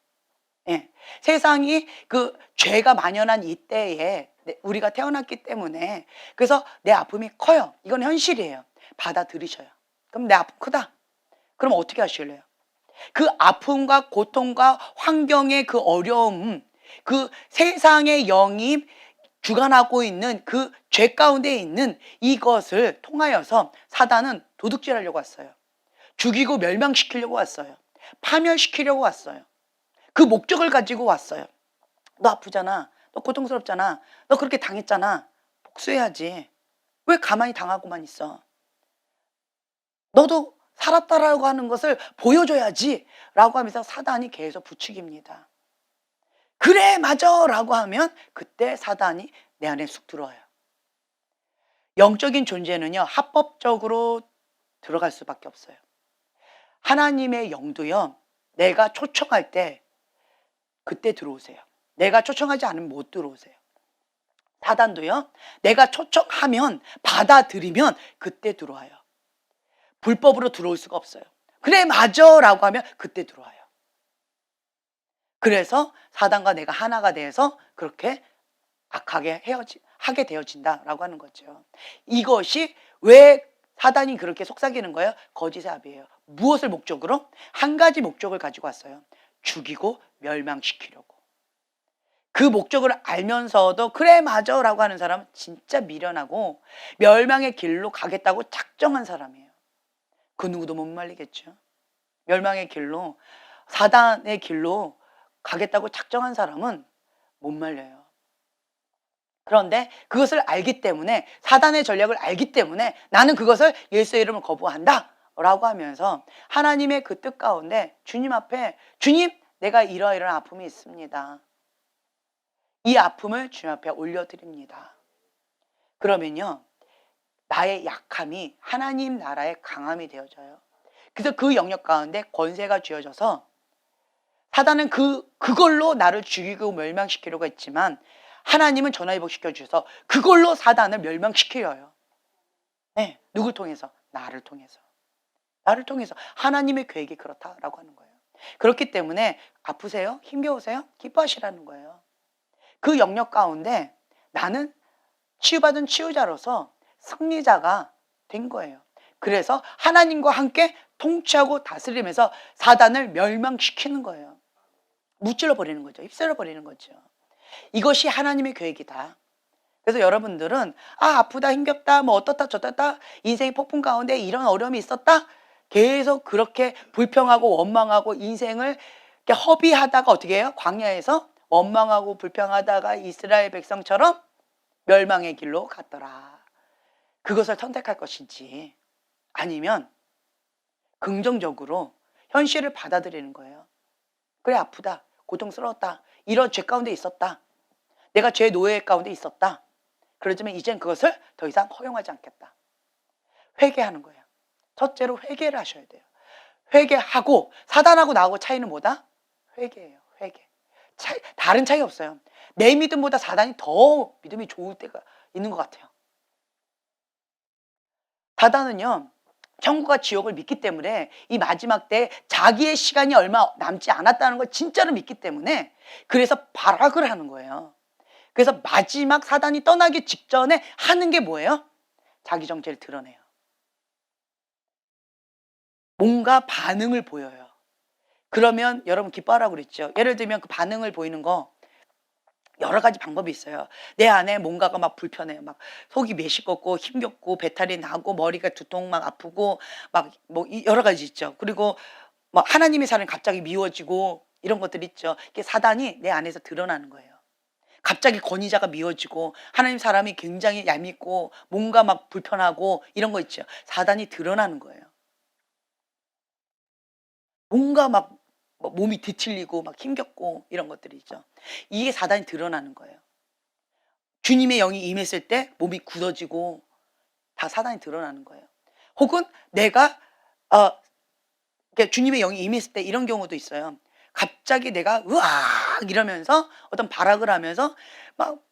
예. 세상이 그 죄가 만연한 이때에 우리가 태어났기 때문에 그래서 내 아픔이 커요. 이건 현실이에요. 받아들이셔요. 그럼 내 아픔 크다. 그럼 어떻게 하실래요? 그 아픔과 고통과 환경의 그 어려움, 그 세상의 영이 주관하고 있는 그 죄 가운데 있는 이것을 통하여서 사단은 도둑질하려고 왔어요. 죽이고 멸망시키려고 왔어요. 파멸시키려고 왔어요. 그 목적을 가지고 왔어요. 너 아프잖아. 너 고통스럽잖아. 너 그렇게 당했잖아. 복수해야지. 왜 가만히 당하고만 있어? 너도 살았다라고 하는 것을 보여줘야지 라고 하면서 사단이 계속 부추깁니다. 그래 맞아 라고 하면 그때 사단이 내 안에 쑥 들어와요. 영적인 존재는요 합법적으로 들어갈 수밖에 없어요. 하나님의 영도요 내가 초청할 때 그때 들어오세요. 내가 초청하지 않으면 못 들어오세요. 사단도요 내가 초청하면 받아들이면 그때 들어와요. 불법으로 들어올 수가 없어요. 그래 맞아 라고 하면 그때 들어와요. 그래서 사단과 내가 하나가 돼서 그렇게 악하게 하게 되어진다라고 하는 거죠. 이것이 왜 사단이 그렇게 속삭이는 거예요? 거짓의 압이에요. 무엇을 목적으로? 한 가지 목적을 가지고 왔어요. 죽이고 멸망시키려고. 그 목적을 알면서도 그래 맞아 라고 하는 사람은 진짜 미련하고 멸망의 길로 가겠다고 작정한 사람이에요. 그 누구도 못 말리겠죠. 멸망의 길로 사단의 길로 가겠다고 작정한 사람은 못 말려요. 그런데 그것을 알기 때문에 사단의 전략을 알기 때문에 나는 그것을 예수의 이름을 거부한다 라고 하면서 하나님의 그 뜻 가운데 주님 앞에 주님 내가 이러이러한 아픔이 있습니다. 이 아픔을 주님 앞에 올려드립니다. 그러면요 나의 약함이 하나님 나라의 강함이 되어져요. 그래서 그 영역 가운데 권세가 쥐어져서 사단은 그걸로 나를 죽이고 멸망시키려고 했지만 하나님은 전화위복시켜 주셔서 그걸로 사단을 멸망시켜요. 네, 누굴 통해서? 나를 통해서. 나를 통해서 하나님의 계획이 그렇다라고 하는 거예요. 그렇기 때문에 아프세요? 힘겨우세요? 기뻐하시라는 거예요. 그 영역 가운데 나는 치유받은 치유자로서 승리자가 된 거예요. 그래서 하나님과 함께 통치하고 다스리면서 사단을 멸망시키는 거예요. 무찔러 버리는 거죠. 휩쓸어 버리는 거죠. 이것이 하나님의 계획이다. 그래서 여러분들은 아프다 힘겹다 뭐 어떻다 저떻다 인생의 폭풍 가운데 이런 어려움이 있었다 계속 그렇게 불평하고 원망하고 인생을 이렇게 허비하다가 어떻게 해요? 광야에서 원망하고 불평하다가 이스라엘 백성처럼 멸망의 길로 갔더라. 그것을 선택할 것인지 아니면 긍정적으로 현실을 받아들이는 거예요. 그래 아프다 고통스러웠다 이런 죄 가운데 있었다. 내가 죄 노예 가운데 있었다. 그러지만 이젠 그것을 더 이상 허용하지 않겠다. 회개하는 거예요. 첫째로 회개를 하셔야 돼요. 회개하고 사단하고 나하고 차이는 뭐다? 회개예요. 회개. 다른 차이 없어요. 내 믿음보다 사단이 더 믿음이 좋을 때가 있는 것 같아요. 사단은요. 천국과 지옥을 믿기 때문에 이 마지막 때 자기의 시간이 얼마 남지 않았다는 걸 진짜로 믿기 때문에 그래서 발악을 하는 거예요. 그래서 마지막 사단이 떠나기 직전에 하는 게 뭐예요? 자기 정체를 드러내요. 뭔가 반응을 보여요. 그러면 여러분 기뻐하라고 그랬죠. 예를 들면 그 반응을 보이는 거 여러 가지 방법이 있어요. 내 안에 뭔가가 막 불편해요. 막 속이 메시껍고 힘겹고 배탈이 나고 머리가 두통 막 아프고 막 뭐 여러 가지 있죠. 그리고 막 하나님의 사람이 갑자기 미워지고 이런 것들 있죠. 이게 사단이 내 안에서 드러나는 거예요. 갑자기 권위자가 미워지고 하나님 사람이 굉장히 얄밉고 뭔가 막 불편하고 이런 거 있죠. 사단이 드러나는 거예요. 뭔가 막 몸이 뒤틀리고 막 힘겹고 이런 것들이죠. 이게 사단이 드러나는 거예요. 주님의 영이 임했을 때 몸이 굳어지고 다 사단이 드러나는 거예요. 혹은 내가 주님의 영이 임했을 때 이런 경우도 있어요. 갑자기 내가 으악 이러면서 어떤 발악을 하면서 막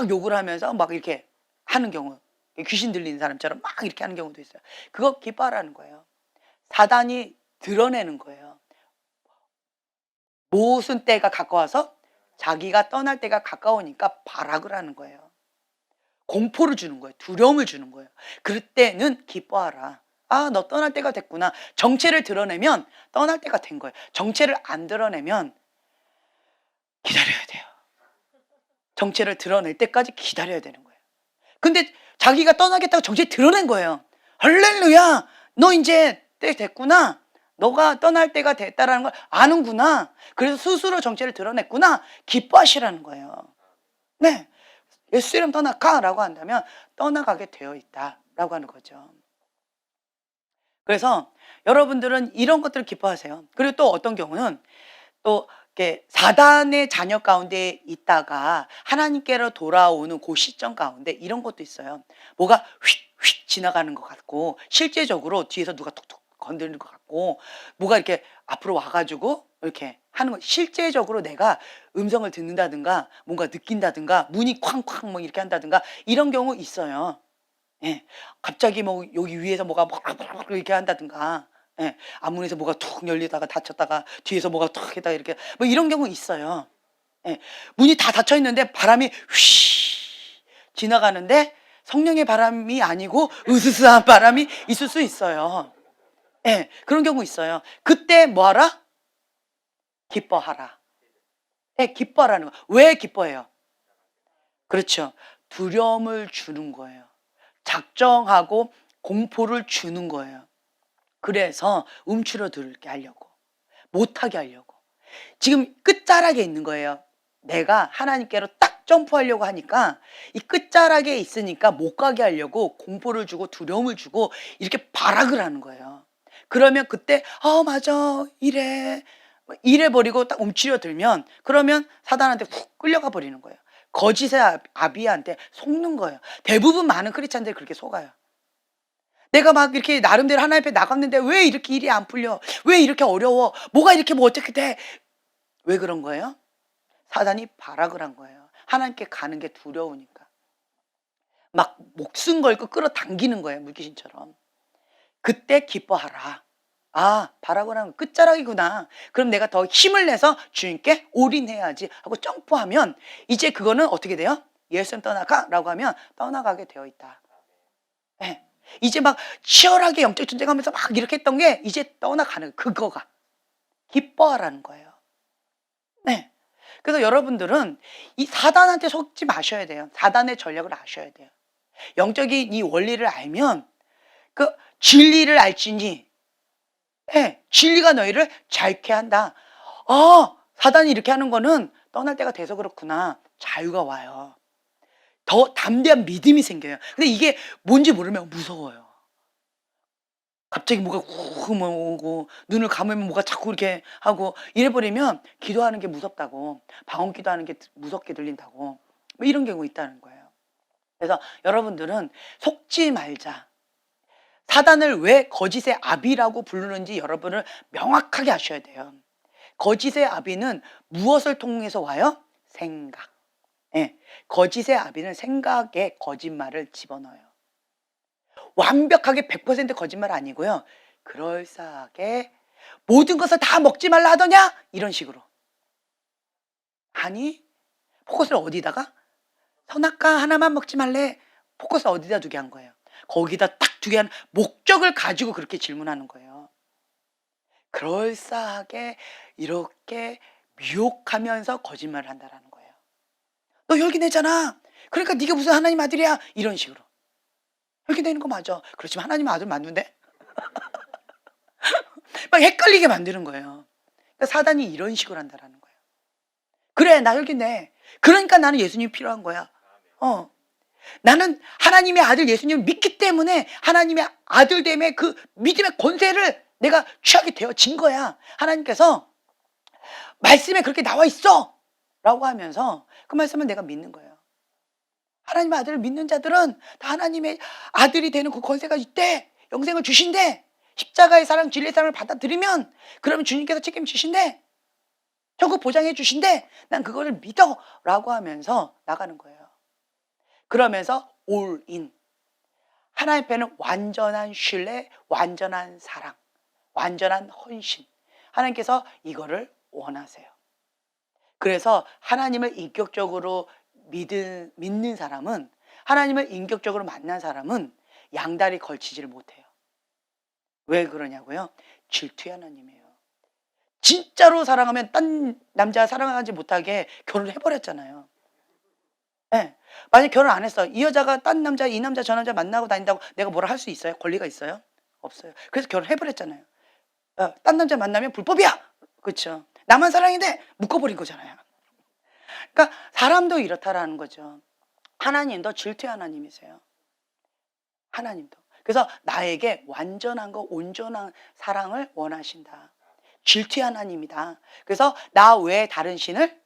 욕을 하면서 막 이렇게 하는 경우, 귀신 들리는 사람처럼 막 이렇게 하는 경우도 있어요. 그거 기뻐하라는 거예요. 사단이 드러내는 거예요. 모순 때가 가까워서 자기가 떠날 때가 가까우니까 발악을 하는 거예요. 공포를 주는 거예요. 두려움을 주는 거예요. 그럴 때는 기뻐하라. 아, 너 떠날 때가 됐구나. 정체를 드러내면 떠날 때가 된 거예요. 정체를 안 드러내면 기다려야 돼요. 정체를 드러낼 때까지 기다려야 되는 거예요. 근데 자기가 떠나겠다고 정체를 드러낸 거예요. 할렐루야! 너 이제 때 됐구나. 너가 떠날 때가 됐다라는 걸 아는구나. 그래서 스스로 정체를 드러냈구나. 기뻐하시라는 거예요. 네. 예수 이름 떠나가라고 한다면 떠나가게 되어 있다라고 하는 거죠. 그래서 여러분들은 이런 것들을 기뻐하세요. 그리고 또 어떤 경우는 또 이렇게 사단의 자녀 가운데 있다가 하나님께로 돌아오는 그 시점 가운데 이런 것도 있어요. 뭐가 휙휙 지나가는 것 같고 실제적으로 뒤에서 누가 툭툭 건드리는 것 같고 뭐가 이렇게 앞으로 와가지고 이렇게 하는 거, 실제적으로 내가 음성을 듣는다든가 뭔가 느낀다든가 문이 쾅쾅 뭐 이렇게 한다든가 이런 경우 있어요. 예. 갑자기 뭐 여기 위에서 뭐가 막 이렇게 한다든가, 예. 앞문에서 뭐가 툭 열리다가 닫혔다가 뒤에서 뭐가 툭 했다가 이렇게 뭐 이런 경우 있어요. 예. 문이 다 닫혀 있는데 바람이 휘 지나가는데 성령의 바람이 아니고 으스스한 바람이 있을 수 있어요. 예. 그런 경우 있어요. 그때 뭐 하라? 기뻐하라. 예, 기뻐하라는 거. 왜 기뻐해요? 그렇죠. 두려움을 주는 거예요. 작정하고 공포를 주는 거예요. 그래서 움츠러들게 하려고, 못하게 하려고. 지금 끝자락에 있는 거예요. 내가 하나님께로 딱 점프하려고 하니까 이 끝자락에 있으니까 못 가게 하려고 공포를 주고 두려움을 주고 이렇게 발악을 하는 거예요. 그러면 그때 맞아 이래 버리고 딱 움츠러들면 그러면 사단한테 훅 끌려가 버리는 거예요. 거짓의 아비한테 속는 거예요. 대부분 많은 크리스찬들이 그렇게 속아요. 내가 막 이렇게 나름대로 하나님 앞에 나갔는데 왜 이렇게 일이 안 풀려? 왜 이렇게 어려워? 뭐가 이렇게 뭐 어떻게 돼? 왜 그런 거예요? 사단이 발악을 한 거예요. 하나님께 가는 게 두려우니까. 막 목숨 걸고 끌어당기는 거예요. 물귀신처럼. 그때 기뻐하라. 아, 발악을 하는 끝자락이구나. 그럼 내가 더 힘을 내서 주님께 올인해야지 하고 점프하면 이제 그거는 어떻게 돼요? 예수님 떠나가라고 하면 떠나가게 되어 있다. 네. 이제 막 치열하게 영적 전쟁하면서 막 이렇게 했던 게 이제 떠나가는 그거가 기뻐하라는 거예요. 네. 그래서 여러분들은 이 사단한테 속지 마셔야 돼요. 사단의 전략을 아셔야 돼요. 영적인 이 원리를 알면 그 진리를 알지니, 네, 진리가 너희를 자유케 한다. 사단이 이렇게 하는 거는 떠날 때가 돼서 그렇구나. 자유가 와요. 더 담대한 믿음이 생겨요. 근데 이게 뭔지 모르면 무서워요. 갑자기 뭐가 훅 오고 눈을 감으면 뭐가 자꾸 이렇게 하고 이래버리면 기도하는 게 무섭다고, 방언 기도하는 게 무섭게 들린다고, 뭐 이런 경우 있다는 거예요. 그래서 여러분들은 속지 말자. 사단을 왜 거짓의 아비라고 부르는지 여러분을 명확하게 아셔야 돼요. 거짓의 아비는 무엇을 통해서 와요? 생각. 예. 거짓의 아비는 생각에 거짓말을 집어넣어요. 완벽하게 100% 거짓말 아니고요. 그럴싸하게 모든 것을 다 먹지 말라 하더냐? 이런 식으로. 아니, 포커스를 어디다가? 선악과 하나만 먹지 말래. 포커스 어디다 두게 한 거예요? 거기다 딱 두게 한 목적을 가지고 그렇게 질문하는 거예요. 그럴싸하게 이렇게 미혹하면서 거짓말을 한다라는 거예요. 너 혈기내잖아. 그러니까 네가 무슨 하나님 아들이야. 이런 식으로. 혈기내는 거 맞아. 그렇지만 하나님 아들 맞는데? 막 헷갈리게 만드는 거예요. 그러니까 사단이 이런 식으로 한다라는 거예요. 그래, 나 여기 있네. 그러니까 나는 예수님이 필요한 거야. 나는 하나님의 아들 예수님을 믿기 때문에 하나님의 아들됨의 그 믿음의 권세를 내가 취하게 되어진 거야. 하나님께서 말씀에 그렇게 나와 있어 라고 하면서 그 말씀을 내가 믿는 거예요. 하나님의 아들을 믿는 자들은 다 하나님의 아들이 되는 그 권세가 있대. 영생을 주신대. 십자가의 사랑, 진리의 사랑을 받아들이면 그러면 주님께서 책임지신대. 저거 보장해 주신대. 난 그거를 믿어 라고 하면서 나가는 거예요. 그러면서 올 인. 하나님 앞에는 완전한 신뢰, 완전한 사랑, 완전한 헌신. 하나님께서 이거를 원하세요. 그래서 하나님을 인격적으로 믿는 사람은, 하나님을 인격적으로 만난 사람은 양다리 걸치지를 못해요. 왜 그러냐고요? 질투의 하나님이에요. 진짜로 사랑하면 딴 남자 사랑하지 못하게 결혼해버렸잖아요. 네. 만약 결혼 안 했어. 이 여자가 딴 남자, 이 남자, 저 남자 만나고 다닌다고 내가 뭐라 할 수 있어요? 권리가 있어요? 없어요. 그래서 결혼해버렸잖아요. 딴 남자 만나면 불법이야. 그렇죠? 나만 사랑인데 묶어버린 거잖아요. 그러니까 사람도 이렇다라는 거죠. 하나님도 질투의 하나님이세요. 하나님도. 그래서 나에게 완전한 거, 온전한 사랑을 원하신다. 질투의 하나님이다. 그래서 나 외에 다른 신을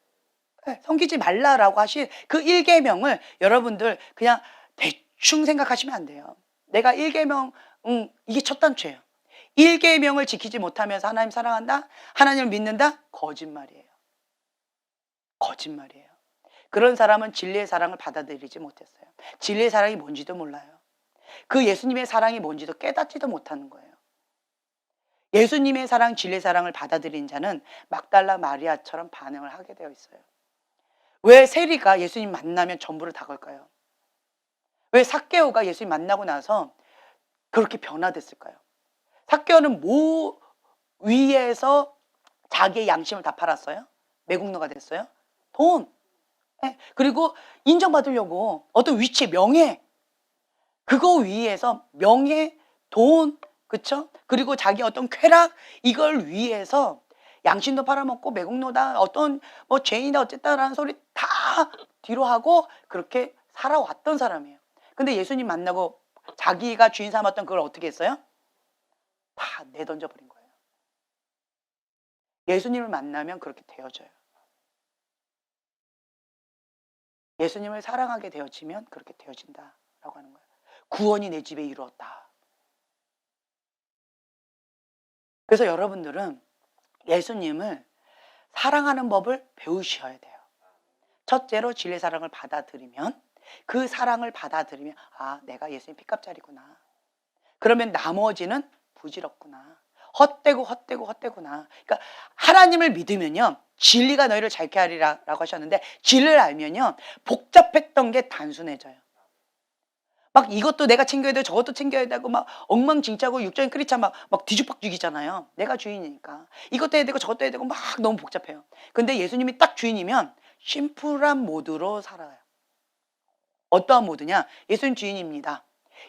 섬기지 말라라고 하신 그 1계명을 여러분들 그냥 대충 생각하시면 안 돼요. 내가 1계명, 이게 첫 단추예요. 1계명을 지키지 못하면서 하나님 사랑한다? 하나님을 믿는다? 거짓말이에요. 거짓말이에요. 그런 사람은 진리의 사랑을 받아들이지 못했어요. 진리의 사랑이 뭔지도 몰라요. 그 예수님의 사랑이 뭔지도 깨닫지도 못하는 거예요. 예수님의 사랑, 진리의 사랑을 받아들인 자는 막달라 마리아처럼 반응을 하게 되어 있어요. 왜 세리가 예수님 만나면 전부를 다 걸까요? 왜 삭개오가 예수님 만나고 나서 그렇게 변화됐을까요? 삭개오는 뭐 위에서 자기의 양심을 다 팔았어요? 매국노가 됐어요? 돈. 그리고 인정받으려고 어떤 위치, 명예, 그거 위에서 명예, 돈, 그쵸? 그리고 자기 어떤 쾌락, 이걸 위해서 양심도 팔아먹고 매국노다, 어떤 뭐 죄인이다 어쨌다라는 소리 다 뒤로 하고 그렇게 살아왔던 사람이에요. 근데 예수님 만나고 자기가 주인 삼았던 그걸 어떻게 했어요? 다 내던져버린 거예요. 예수님을 만나면 그렇게 되어져요. 예수님을 사랑하게 되어지면 그렇게 되어진다라고 하는 거예요. 구원이 내 집에 이루었다. 그래서 여러분들은 예수님을 사랑하는 법을 배우셔야 돼요. 첫째로 진리의 사랑을 받아들이면, 그 사랑을 받아들이면 내가 예수님 피값짜리구나. 그러면 나머지는 부질없구나. 헛되구나. 그러니까 하나님을 믿으면요, 진리가 너희를 자유케 하리라고 하셨는데, 진리를 알면요 복잡했던 게 단순해져요. 막 이것도 내가 챙겨야 되고 저것도 챙겨야 되고 막 엉망진짜고 육적인 크리스찬 막 뒤죽박죽이잖아요. 내가 주인이니까 이것도 해야 되고 저것도 해야 되고 막 너무 복잡해요. 근데 예수님이 딱 주인이면 심플한 모드로 살아요. 어떠한 모드냐? 예수님 주인입니다.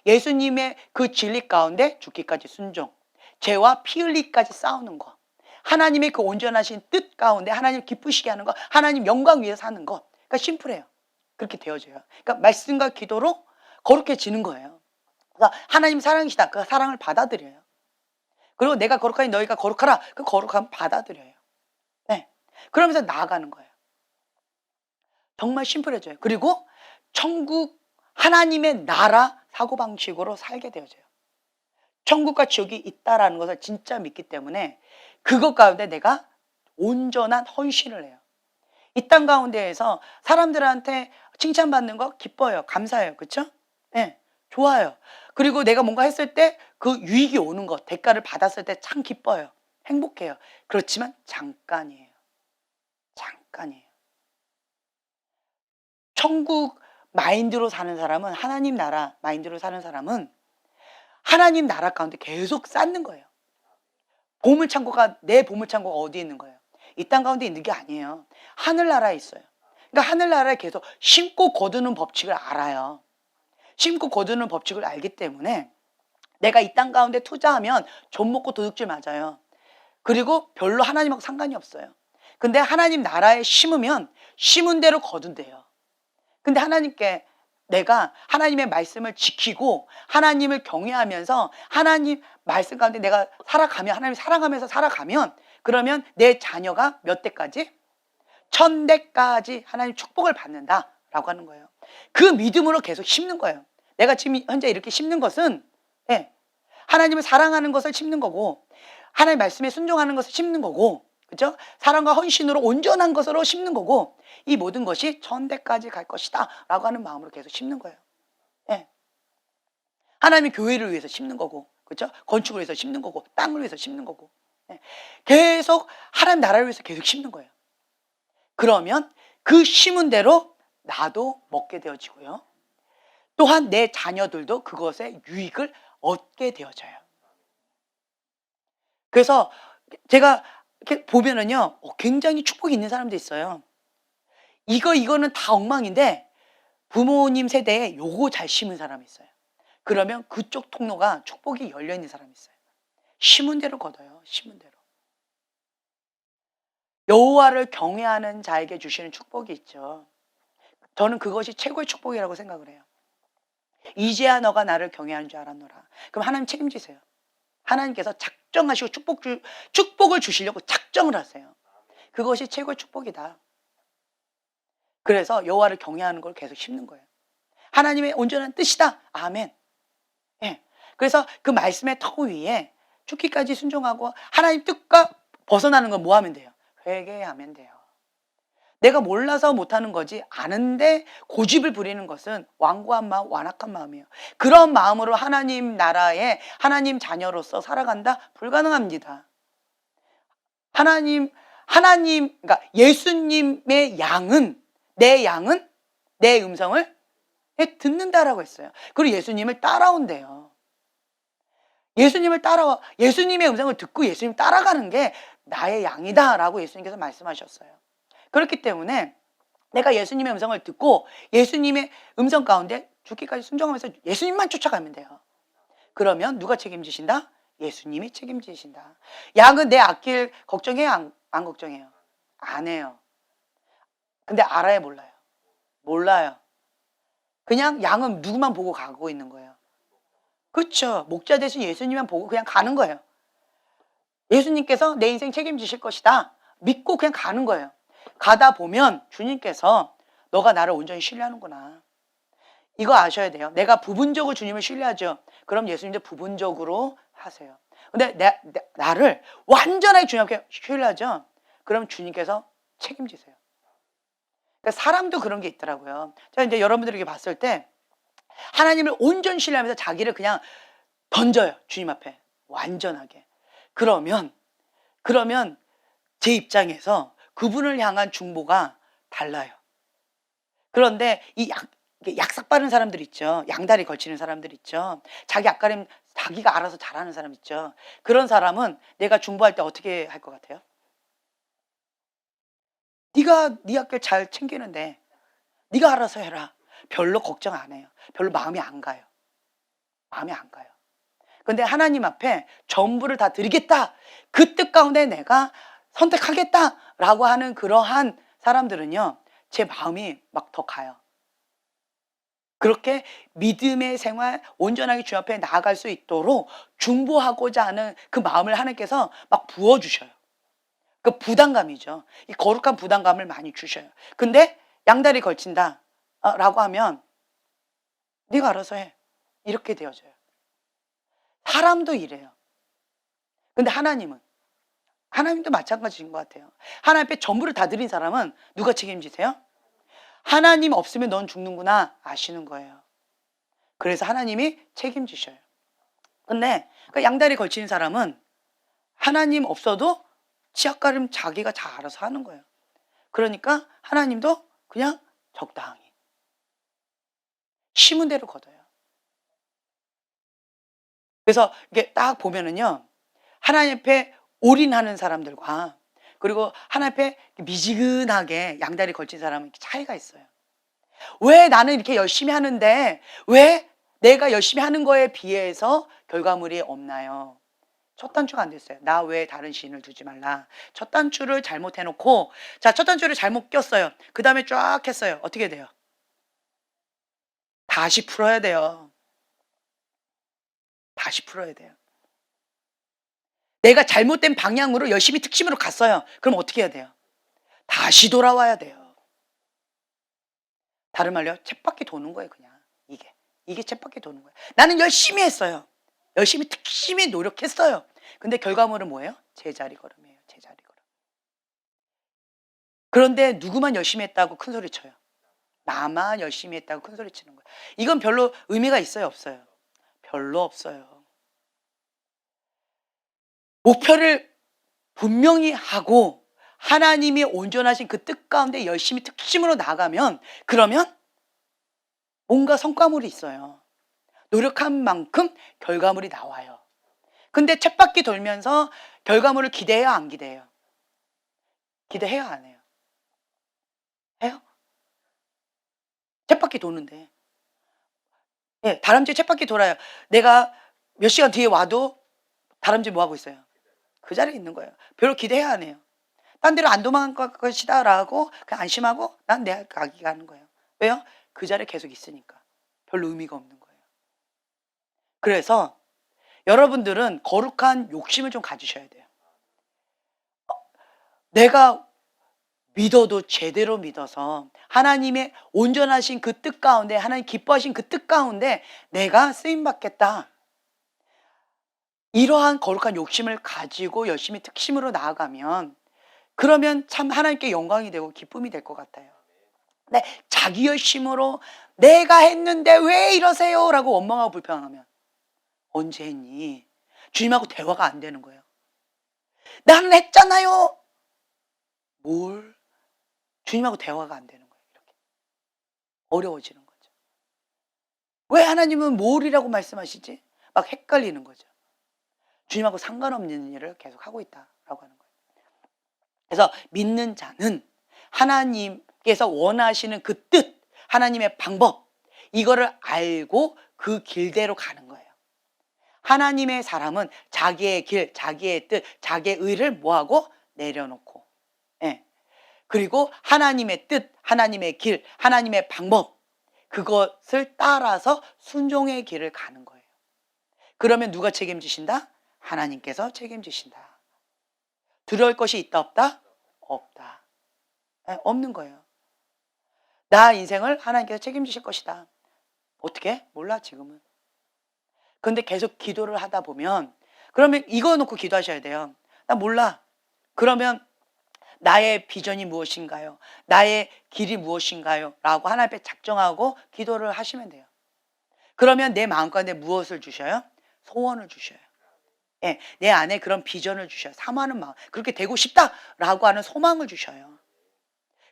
예수님의 그 진리 가운데 죽기까지 순종, 죄와 피 흘리기까지 싸우는 거, 하나님의 그 온전하신 뜻 가운데 하나님 기쁘시게 하는 거, 하나님 영광 위에 사는 거. 그러니까 심플해요. 그렇게 되어져요. 그러니까 말씀과 기도로 거룩해지는 거예요. 그래서 하나님 사랑이시다. 그 사랑을 받아들여요. 그리고 내가 거룩하니 너희가 거룩하라. 그 거룩함 받아들여요. 네. 그러면서 나아가는 거예요. 정말 심플해져요. 그리고 천국, 하나님의 나라 사고방식으로 살게 되어져요. 천국과 지옥이 있다라는 것을 진짜 믿기 때문에 그것 가운데 내가 온전한 헌신을 해요. 이 땅 가운데에서 사람들한테 칭찬받는 거 기뻐요. 감사해요. 그렇죠? 네, 좋아요. 그리고 내가 뭔가 했을 때 그 유익이 오는 것, 대가를 받았을 때 참 기뻐요. 행복해요. 그렇지만 잠깐이에요. 잠깐이에요. 천국 마인드로 사는 사람은, 하나님 나라 마인드로 사는 사람은 하나님 나라 가운데 계속 쌓는 거예요. 보물창고가, 내 보물창고가 어디에 있는 거예요? 이 땅 가운데 있는 게 아니에요. 하늘나라에 있어요. 그러니까 하늘나라에 계속 심고 거두는 법칙을 알아요. 심고 거두는 법칙을 알기 때문에 내가 이 땅 가운데 투자하면 좀 먹고 도둑질 맞아요. 그리고 별로 하나님하고 상관이 없어요. 근데 하나님 나라에 심으면 심은 대로 거둔대요. 근데 하나님께 내가 하나님의 말씀을 지키고 하나님을 경외하면서 하나님 말씀 가운데 내가 살아가면, 하나님 사랑하면서 살아가면, 그러면 내 자녀가 몇 대까지? 1000대까지 하나님 축복을 받는다라고 하는 거예요. 그 믿음으로 계속 심는 거예요. 내가 지금 현재 이렇게 심는 것은, 예, 하나님을 사랑하는 것을 심는 거고, 하나님 말씀에 순종하는 것을 심는 거고, 그죠? 사랑과 헌신으로 온전한 것으로 심는 거고, 이 모든 것이 1000대까지 갈 것이다 라고 하는 마음으로 계속 심는 거예요. 예. 하나님의 교회를 위해서 심는 거고, 그죠? 건축을 위해서 심는 거고, 땅을 위해서 심는 거고, 예. 계속 하나님 나라를 위해서 계속 심는 거예요. 그러면 그 심은 대로 나도 먹게 되어지고요, 또한 내 자녀들도 그것의 유익을 얻게 되어져요. 그래서 제가 이렇게 보면은요, 굉장히 축복이 있는 사람도 있어요. 이거는 다 엉망인데 부모님 세대에 요거 잘 심은 사람이 있어요. 그러면 그쪽 통로가 축복이 열려 있는 사람이 있어요. 심은 대로 거둬요. 심은 대로. 여호와를 경외하는 자에게 주시는 축복이 있죠. 저는 그것이 최고의 축복이라고 생각을 해요. 이제야 너가 나를 경외하는 줄 알았노라. 그럼 하나님 책임지세요. 하나님께서 작정하시고 축복을 주시려고 작정을 하세요. 그것이 최고의 축복이다. 그래서 여호와를 경외하는 걸 계속 심는 거예요. 하나님의 온전한 뜻이다. 아멘. 예. 그래서 그 말씀의 터 위에 죽기까지 순종하고 하나님 뜻과 벗어나는 건 뭐 하면 돼요? 회개하면 돼요. 내가 몰라서 못하는 거지, 아는데 고집을 부리는 것은 완고한 마음, 완악한 마음이에요. 그런 마음으로 하나님 나라에 하나님 자녀로서 살아간다? 불가능합니다. 그러니까 예수님의 양은, 내 양은 내 음성을 듣는다라고 했어요. 그리고 예수님을 따라온대요. 예수님을 따라와, 예수님의 음성을 듣고 예수님 따라가는 게 나의 양이다라고 예수님께서 말씀하셨어요. 그렇기 때문에 내가 예수님의 음성을 듣고 예수님의 음성 가운데 죽기까지 순종하면서 예수님만 쫓아가면 돼요. 그러면 누가 책임지신다? 예수님이 책임지신다. 양은 내 앞길 걱정해요? 안 걱정해요? 안 해요. 근데 알아요? 몰라요? 몰라요. 그냥 양은 누구만 보고 가고 있는 거예요. 그렇죠. 목자 대신 예수님만 보고 그냥 가는 거예요. 예수님께서 내 인생 책임지실 것이다 믿고 그냥 가는 거예요. 가다 보면 주님께서 너가 나를 온전히 신뢰하는구나, 이거 아셔야 돼요. 내가 부분적으로 주님을 신뢰하죠. 그럼 예수님도 부분적으로 하세요. 근데 나를 완전하게 주님께 신뢰하죠. 그럼 주님께서 책임지세요. 그러니까 사람도 그런 게 있더라고요. 제가 이제 여러분들에게 봤을 때 하나님을 온전히 신뢰하면서 자기를 그냥 던져요. 주님 앞에 완전하게. 그러면 제 입장에서 그분을 향한 중보가 달라요. 그런데 이 약삭 빠른 사람들 있죠. 양다리 걸치는 사람들 있죠. 자기 앞가림 자기가 알아서 잘하는 사람 있죠. 그런 사람은 내가 중보할 때 어떻게 할 것 같아요? 네가 네 앞길 잘 챙기는데 네가 알아서 해라. 별로 걱정 안 해요. 별로 마음이 안 가요. 마음이 안 가요. 근데 하나님 앞에 전부를 다 드리겠다, 그 뜻 가운데 내가 선택하겠다라고 하는 그러한 사람들은요, 제 마음이 막 더 가요. 그렇게 믿음의 생활 온전하게 주 앞에 나아갈 수 있도록 중보하고자 하는 그 마음을 하나님께서 막 부어주셔요. 그 부담감이죠. 이 거룩한 부담감을 많이 주셔요. 근데 양다리 걸친다 라고 하면 네가 알아서 해, 이렇게 되어져요. 사람도 이래요. 근데 하나님도 마찬가지인 것 같아요. 하나님 앞에 전부를 다 드린 사람은 누가 책임지세요? 하나님 없으면 넌 죽는구나 아시는 거예요. 그래서 하나님이 책임지셔요. 근데 그 양다리 걸치는 사람은 하나님 없어도 치약가름 자기가 잘 알아서 하는 거예요. 그러니까 하나님도 그냥 적당히 심은 대로 거둬요. 그래서 이게 딱 보면은요, 하나님 앞에 올인하는 사람들과 그리고 하나님 앞에 미지근하게 양다리 걸친 사람은 차이가 있어요. 왜 나는 이렇게 열심히 하는데 왜 내가 열심히 하는 거에 비해서 결과물이 없나요? 첫 단추가 안 됐어요. 나 외에 다른 신을 두지 말라. 첫 단추를 잘못해 놓고, 자, 첫 단추를 잘못 꼈어요. 그 다음에 쫙 했어요. 어떻게 돼요? 다시 풀어야 돼요. 다시 풀어야 돼요. 내가 잘못된 방향으로 열심히 특심으로 갔어요. 그럼 어떻게 해야 돼요? 다시 돌아와야 돼요. 다른 말로 쳇바퀴 도는 거예요, 그냥. 이게 쳇바퀴 도는 거예요. 나는 열심히 했어요. 열심히 특심히 노력했어요. 근데 결과물은 뭐예요? 제자리 걸음이에요. 제자리 걸음. 그런데 누구만 열심히 했다고 큰 소리 쳐요? 나만 열심히 했다고 큰 소리 치는 거예요. 이건 별로 의미가 있어요, 없어요? 별로 없어요. 목표를 분명히 하고 하나님이 온전하신 그 뜻 가운데 열심히 특심으로 나가면, 그러면 뭔가 성과물이 있어요. 노력한 만큼 결과물이 나와요. 근데 쳇바퀴 돌면서 결과물을 기대해요, 안 기대해요? 기대해요, 안 해요? 해요? 쳇바퀴 도는데. 예, 다람쥐 쳇바퀴 돌아요. 내가 몇 시간 뒤에 와도 다람쥐 뭐 하고 있어요? 그 자리에 있는 거예요. 별로 기대해야 안 해요. 딴 데로 안 도망갈 것이다라고 그냥 안심하고 난 내 가기 가는 거예요. 왜요? 그 자리에 계속 있으니까. 별로 의미가 없는 거예요. 그래서 여러분들은 거룩한 욕심을 좀 가지셔야 돼요. 내가 믿어도 제대로 믿어서 하나님의 온전하신 그 뜻 가운데, 하나님 기뻐하신 그 뜻 가운데 내가 쓰임받겠다. 이러한 거룩한 욕심을 가지고 열심히 특심으로 나아가면, 그러면 참 하나님께 영광이 되고 기쁨이 될 것 같아요. 네, 자기 열심으로 내가 했는데 왜 이러세요? 라고 원망하고 불평하면 언제 했니? 주님하고 대화가 안 되는 거예요. 나는 했잖아요. 뭘? 주님하고 대화가 안 되는 거예요. 이렇게 어려워지는 거죠. 왜 하나님은 뭘이라고 말씀하시지? 막 헷갈리는 거죠. 주님하고 상관없는 일을 계속 하고 있다라고 하는 거예요. 그래서 믿는 자는 하나님께서 원하시는 그 뜻, 하나님의 방법, 이거를 알고 그 길대로 가는 거예요. 하나님의 사람은 자기의 길, 자기의 뜻, 자기의 의를 뭐하고 내려놓고, 예. 그리고 하나님의 뜻, 하나님의 길, 하나님의 방법, 그것을 따라서 순종의 길을 가는 거예요. 그러면 누가 책임지신다? 하나님께서 책임지신다. 두려울 것이 있다 없다? 없다. 예, 없는 거예요. 나 인생을 하나님께서 책임지실 것이다. 어떻게? 몰라 지금은. 근데 계속 기도를 하다 보면, 그러면 이거 놓고 기도하셔야 돼요. 나 몰라. 그러면 나의 비전이 무엇인가요? 나의 길이 무엇인가요? 라고 하나님 앞에 작정하고 기도를 하시면 돼요. 그러면 내 마음가운데 무엇을 주셔요? 소원을 주셔요. 예, 내 안에 그런 비전을 주셔요. 사모하는 마음, 그렇게 되고 싶다라고 하는 소망을 주셔요.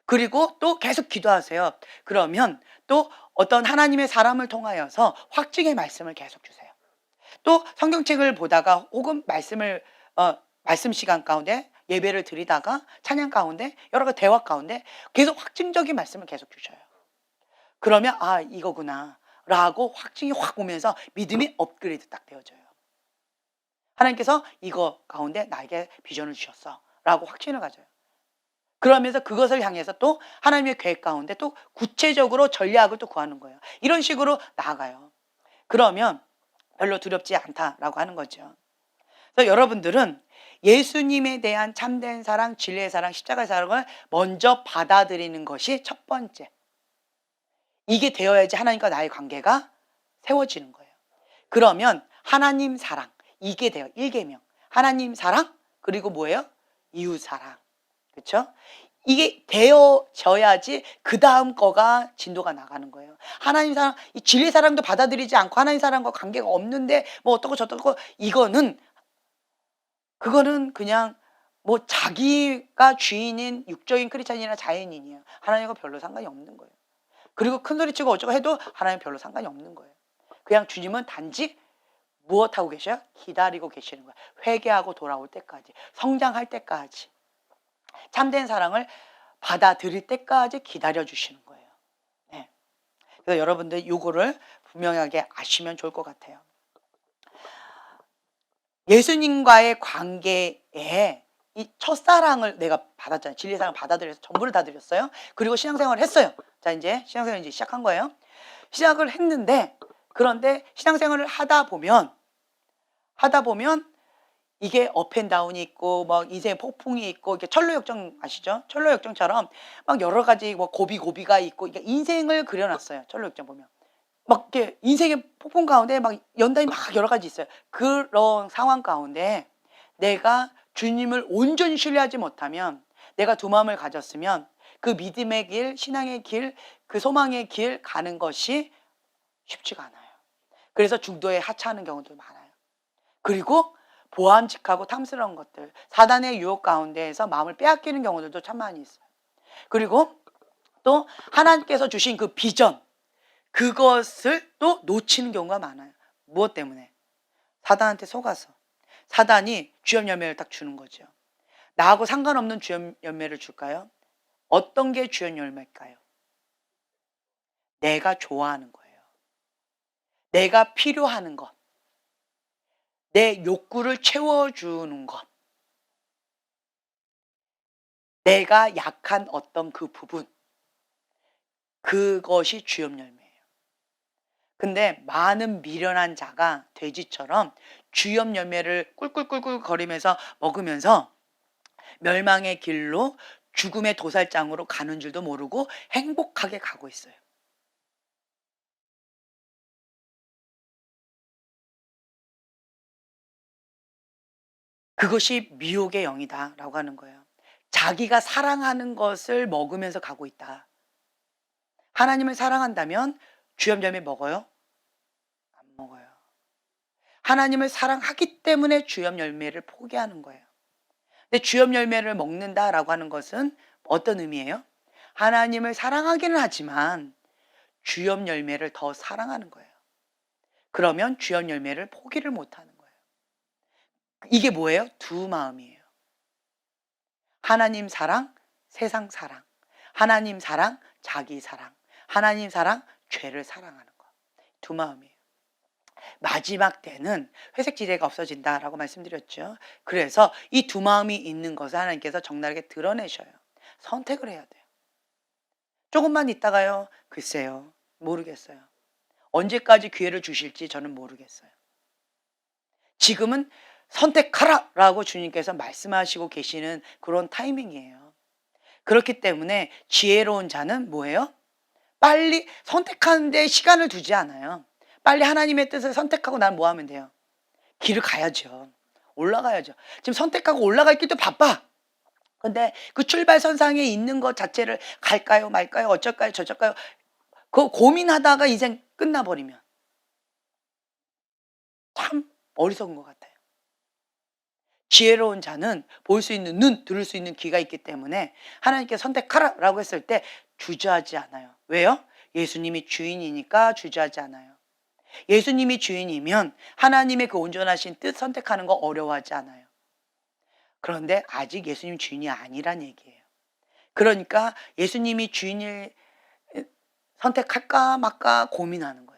그리고 또 계속 기도하세요. 그러면 또 어떤 하나님의 사람을 통하여서 확증의 말씀을 계속 주세요. 또 성경책을 보다가 혹은 말씀 시간 가운데 예배를 드리다가 찬양 가운데 여러 가지 대화 가운데 계속 확증적인 말씀을 계속 주셔요. 그러면 아, 이거구나 라고 확증이 확 오면서 믿음이 업그레이드 딱 되어져요. 하나님께서 이거 가운데 나에게 비전을 주셨어 라고 확신을 가져요. 그러면서 그것을 향해서 또 하나님의 계획 가운데 또 구체적으로 전략을 또 구하는 거예요. 이런 식으로 나아가요. 그러면 별로 두렵지 않다라고 하는 거죠. 그래서 여러분들은 예수님에 대한 참된 사랑, 진리의 사랑, 십자가의 사랑을 먼저 받아들이는 것이 첫 번째. 이게 되어야지 하나님과 나의 관계가 세워지는 거예요. 그러면 하나님 사랑, 이게 돼요. 1계명. 하나님 사랑, 그리고 뭐예요? 이웃 사랑. 그렇죠? 이게 되어져야지 그 다음 거가 진도가 나가는 거예요. 하나님 사랑, 이 진리 사랑도 받아들이지 않고 하나님 사랑과 관계가 없는데 뭐 어떻고 저떻고, 그거는 그냥 뭐 자기가 주인인 육적인 크리스찬이나 자연인이에요. 하나님과 별로 상관이 없는 거예요. 그리고 큰 소리 치고 어쩌고 해도 하나님 별로 상관이 없는 거예요. 그냥 주님은 단지 무엇하고 계셔요? 기다리고 계시는 거예요. 회개하고 돌아올 때까지, 성장할 때까지, 참된 사랑을 받아들일 때까지 기다려주시는 거예요. 네. 그래서 여러분들 요거를 분명하게 아시면 좋을 것 같아요. 예수님과의 관계에 이 첫사랑을 내가 받았잖아요. 진리의 사랑을 받아들여서 전부를 다 드렸어요. 그리고 신앙생활을 했어요. 자, 이제 신앙생활을 이제 시작한 거예요. 시작을 했는데, 그런데 신앙생활을 하다 보면 이게 업앤다운이 있고 막 인생의 폭풍이 있고, 이렇게 철로역정 아시죠? 철로역정처럼 막 여러 가지 뭐 고비가 있고, 이게 인생을 그려놨어요. 철로역정 보면 막 이렇게 인생의 폭풍 가운데 막 연단이 막 여러 가지 있어요. 그런 상황 가운데 내가 주님을 온전히 신뢰하지 못하면, 내가 두 마음을 가졌으면 그 믿음의 길, 신앙의 길, 그 소망의 길 가는 것이 쉽지가 않아요. 그래서 중도에 하차하는 경우도 많아요. 그리고 보암직하고 탐스러운 것들, 사단의 유혹 가운데에서 마음을 빼앗기는 경우들도 참 많이 있어요. 그리고 또 하나님께서 주신 그 비전, 그것을 또 놓치는 경우가 많아요. 무엇 때문에? 사단한테 속아서. 사단이 주염 열매를 딱 주는 거죠. 나하고 상관없는 주염 열매를 줄까요? 어떤 게 주염 열매일까요? 내가 좋아하는 거예요. 내가 필요하는 것. 내 욕구를 채워주는 것. 내가 약한 어떤 그 부분. 그것이 주염 열매예요. 근데 많은 미련한 자가 돼지처럼 주염 열매를 꿀꿀꿀꿀 거리면서 먹으면서 멸망의 길로, 죽음의 도살장으로 가는 줄도 모르고 행복하게 가고 있어요. 그것이 미혹의 영이다라고 하는 거예요. 자기가 사랑하는 것을 먹으면서 가고 있다. 하나님을 사랑한다면 주염 열매 먹어요? 안 먹어요. 하나님을 사랑하기 때문에 주염 열매를 포기하는 거예요. 근데 주염 열매를 먹는다라고 하는 것은 어떤 의미예요? 하나님을 사랑하기는 하지만 주염 열매를 더 사랑하는 거예요. 그러면 주염 열매를 포기를 못 하는 거예요. 이게 뭐예요? 두 마음이에요. 하나님 사랑, 세상 사랑. 하나님 사랑, 자기 사랑. 하나님 사랑, 죄를 사랑하는 거. 두 마음이에요. 마지막 때는 회색 지대가 없어진다라고 말씀드렸죠. 그래서 이 두 마음이 있는 것을 하나님께서 적나라하게 드러내셔요. 선택을 해야 돼요. 조금만 있다가요, 글쎄요, 모르겠어요. 언제까지 기회를 주실지 저는 모르겠어요. 지금은 선택하라라고 주님께서 말씀하시고 계시는 그런 타이밍이에요. 그렇기 때문에 지혜로운 자는 뭐예요? 빨리 선택하는데 시간을 두지 않아요. 빨리 하나님의 뜻을 선택하고 난 뭐 하면 돼요? 길을 가야죠. 올라가야죠. 지금 선택하고 올라갈 길도 바빠. 근데 그 출발선상에 있는 것 자체를 갈까요 말까요 어쩔까요 저쩔까요, 그거 고민하다가 인생 끝나버리면 참 어리석은 것 같아요. 지혜로운 자는 볼 수 있는 눈, 들을 수 있는 귀가 있기 때문에 하나님께 선택하라라고 했을 때 주저하지 않아요. 왜요? 예수님이 주인이니까 주저하지 않아요. 예수님이 주인이면 하나님의 그 온전하신 뜻 선택하는 거 어려워하지 않아요. 그런데 아직 예수님 주인이 아니란 얘기예요. 그러니까 예수님이 주인을 선택할까 말까 고민하는 거예요.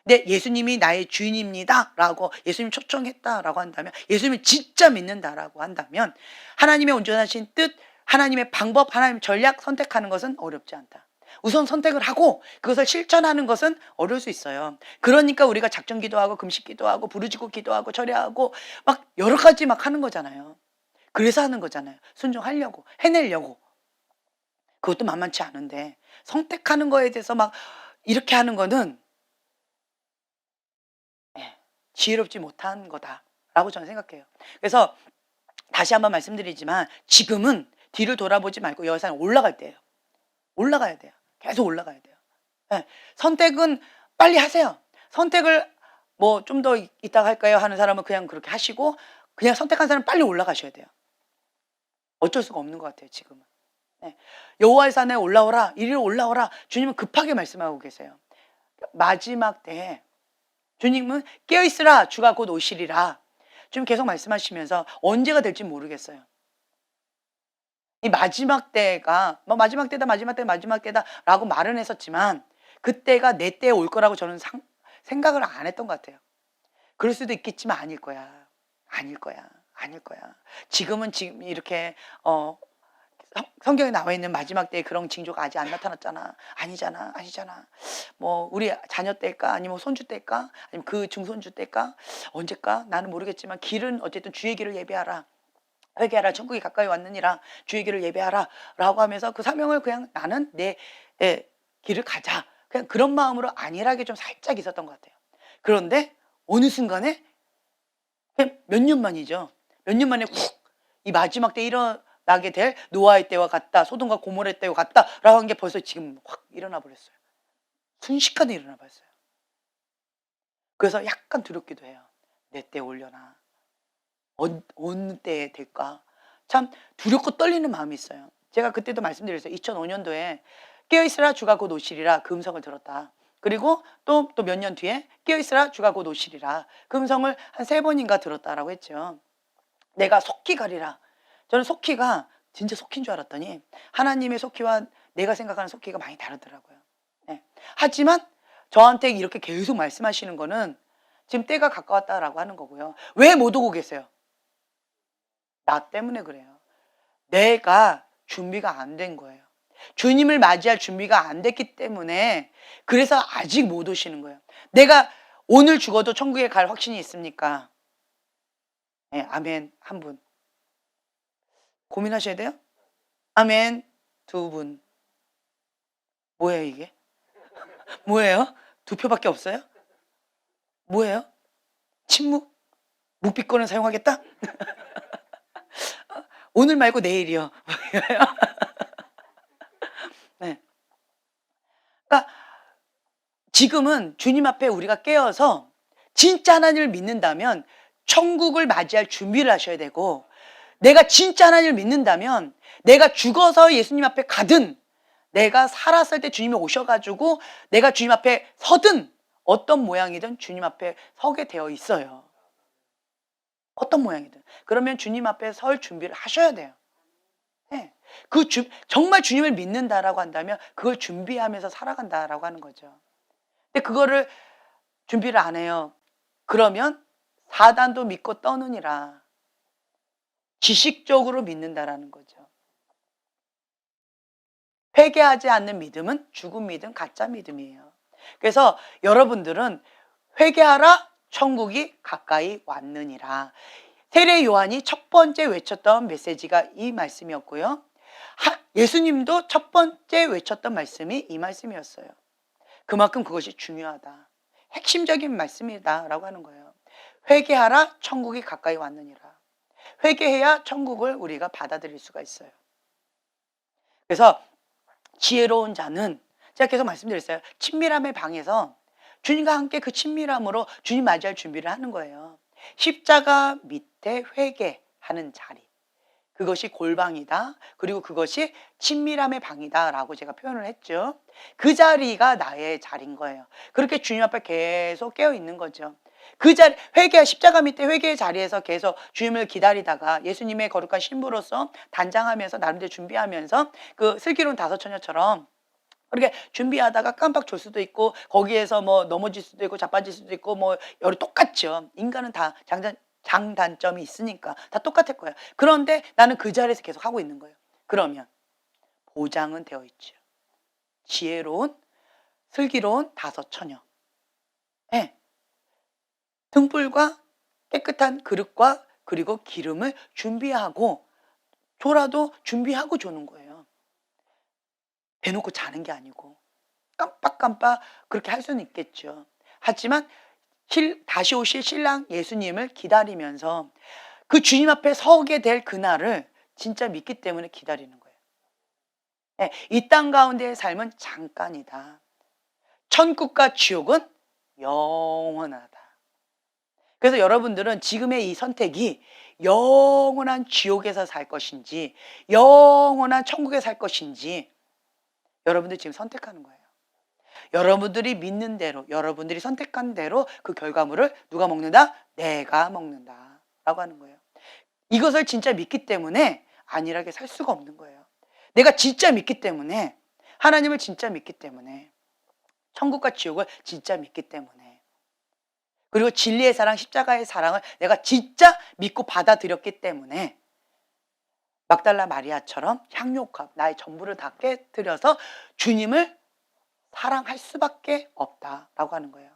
근데 예수님이 나의 주인입니다라고 예수님 초청했다라고 한다면, 예수님을 진짜 믿는다라고 한다면 하나님의 온전하신 뜻, 하나님의 방법, 하나님의 전략 선택하는 것은 어렵지 않다. 우선 선택을 하고 그것을 실천하는 것은 어려울 수 있어요. 그러니까 우리가 작전 기도하고 금식 기도하고 부르짖고 기도하고 철야하고 막 여러 가지 막 하는 거잖아요. 그래서 하는 거잖아요. 순종하려고, 해내려고. 그것도 만만치 않은데 선택하는 거에 대해서 막 이렇게 하는 거는 지혜롭지 못한 거다라고 저는 생각해요. 그래서 다시 한번 말씀드리지만 지금은 뒤를 돌아보지 말고 여기서 올라갈 때예요. 올라가야 돼요. 계속 올라가야 돼요. 예. 선택은 빨리 하세요. 선택을 뭐 좀 더 이따가 할까요 하는 사람은 그냥 그렇게 하시고, 그냥 선택한 사람은 빨리 올라가셔야 돼요. 어쩔 수가 없는 것 같아요 지금은. 예. 여호와의 산에 올라오라, 이리로 올라오라, 주님은 급하게 말씀하고 계세요. 마지막 때에 주님은 깨어있으라, 주가 곧 오시리라. 지금 계속 말씀하시면서 언제가 될지 모르겠어요. 이 마지막 때가 뭐 마지막 때다 마지막 때 마지막 때다라고 말은 했었지만 그때가 내 때에 올 거라고 저는 생각을 안 했던 것 같아요. 그럴 수도 있겠지만 아닐 거야. 아닐 거야. 아닐 거야. 지금은 지금 이렇게 성경에 나와 있는 마지막 때에 그런 징조가 아직 안 나타났잖아. 아니잖아. 아니잖아. 뭐 우리 자녀 때일까? 아니면 손주 때일까? 아니면 그 중손주 때일까? 언제까? 나는 모르겠지만 길은 어쨌든 주의 길을 예배하라. 회개하라. 천국이 가까이 왔느니라. 주의 길을 예배하라. 라고 하면서 그 사명을 그냥 나는 내 길을 가자. 그냥 그런 마음으로 안일하게 좀 살짝 있었던 것 같아요. 그런데 어느 순간에 그냥 몇 년 만이죠. 몇 년 만에 훅 이 마지막 때 일어나게 될 노아의 때와 같다. 소돔과 고모라의 때와 같다. 라고 한 게 벌써 지금 확 일어나 버렸어요. 순식간에 일어나 버렸어요. 그래서 약간 두렵기도 해요. 내 때 올려나. 어느 때에 될까? 참 두렵고 떨리는 마음이 있어요. 제가 그때도 말씀드렸어요. 2005년도에 깨어있으라 주가 곧 오시리라 그 음성을 들었다. 그리고 또 몇 년 뒤에 깨어있으라 주가 곧 오시리라 그 음성을 한 3번인가 들었다라고 했죠. 내가 속히 가리라. 저는 속히가 진짜 속히인 줄 알았더니 하나님의 속히와 내가 생각하는 속히가 많이 다르더라고요. 네. 하지만 저한테 이렇게 계속 말씀하시는 거는 지금 때가 가까웠다라고 하는 거고요. 왜 못 오고 계세요? 나 때문에 그래요. 내가 준비가 안 된 거예요. 주님을 맞이할 준비가 안 됐기 때문에 그래서 아직 못 오시는 거예요. 내가 오늘 죽어도 천국에 갈 확신이 있습니까? 네, 아멘. 한 분. 고민하셔야 돼요? 아멘. 2분. 뭐예요 이게? 뭐예요? 2표밖에 없어요? 뭐예요? 침묵? 묵비권을 사용하겠다? 오늘 말고 내일이요. 네. 그러니까 지금은 주님 앞에 우리가 깨어서 진짜 하나님을 믿는다면 천국을 맞이할 준비를 하셔야 되고, 내가 진짜 하나님을 믿는다면 내가 죽어서 예수님 앞에 가든 내가 살았을 때 주님이 오셔가지고 내가 주님 앞에 서든 어떤 모양이든 주님 앞에 서게 되어 있어요. 어떤 모양이든. 그러면 주님 앞에 설 준비를 하셔야 돼요. 네. 정말 주님을 믿는다라고 한다면 그걸 준비하면서 살아간다라고 하는 거죠. 근데 그거를 준비를 안 해요. 그러면 사단도 믿고 떠느니라. 지식적으로 믿는다라는 거죠. 회개하지 않는 믿음은 죽은 믿음, 가짜 믿음이에요. 그래서 여러분들은 회개하라, 천국이 가까이 왔느니라. 세례 요한이 첫 번째 외쳤던 메시지가 이 말씀이었고요. 예수님도 첫 번째 외쳤던 말씀이 이 말씀이었어요. 그만큼 그것이 중요하다. 핵심적인 말씀이다 라고 하는 거예요. 회개하라, 천국이 가까이 왔느니라. 회개해야 천국을 우리가 받아들일 수가 있어요. 그래서 지혜로운 자는, 제가 계속 말씀드렸어요. 친밀함의 방에서 주님과 함께 그 친밀함으로 주님 맞이할 준비를 하는 거예요. 십자가 밑에 회개하는 자리, 그것이 골방이다. 그리고 그것이 친밀함의 방이다 라고 제가 표현을 했죠. 그 자리가 나의 자리인 거예요. 그렇게 주님 앞에 계속 깨어 있는 거죠. 그 자리, 십자가 밑에 회개의 자리에서 계속 주님을 기다리다가 예수님의 거룩한 신부로서 단장하면서 나름대로 준비하면서 그 슬기로운 5처녀처럼 그렇게 준비하다가 깜빡 졸 수도 있고 거기에서 뭐 넘어질 수도 있고 자빠질 수도 있고 뭐 여러 똑같죠. 인간은 다 장단점이 있으니까 다 똑같을 거예요. 그런데 나는 그 자리에서 계속 하고 있는 거예요. 그러면 보장은 되어 있죠. 지혜로운 슬기로운 5처녀. 네. 등불과 깨끗한 그릇과 그리고 기름을 준비하고 줘라도 준비하고 주는 거예요. 대놓고 자는 게 아니고 깜빡깜빡 그렇게 할 수는 있겠죠. 하지만 다시 오실 신랑 예수님을 기다리면서 그 주님 앞에 서게 될 그날을 진짜 믿기 때문에 기다리는 거예요. 네, 이 땅 가운데의 삶은 잠깐이다. 천국과 지옥은 영원하다. 그래서 여러분들은 지금의 이 선택이 영원한 지옥에서 살 것인지 영원한 천국에 살 것인지 여러분들 지금 선택하는 거예요. 여러분들이 믿는 대로, 여러분들이 선택한 대로 그 결과물을 누가 먹는다? 내가 먹는다 라고 하는 거예요. 이것을 진짜 믿기 때문에 안일하게 살 수가 없는 거예요. 내가 진짜 믿기 때문에, 하나님을 진짜 믿기 때문에, 천국과 지옥을 진짜 믿기 때문에. 그리고 진리의 사랑, 십자가의 사랑을 내가 진짜 믿고 받아들였기 때문에 막달라 마리아처럼 향유옥합, 나의 전부를 다 깨뜨려서 주님을 사랑할 수밖에 없다라고 하는 거예요.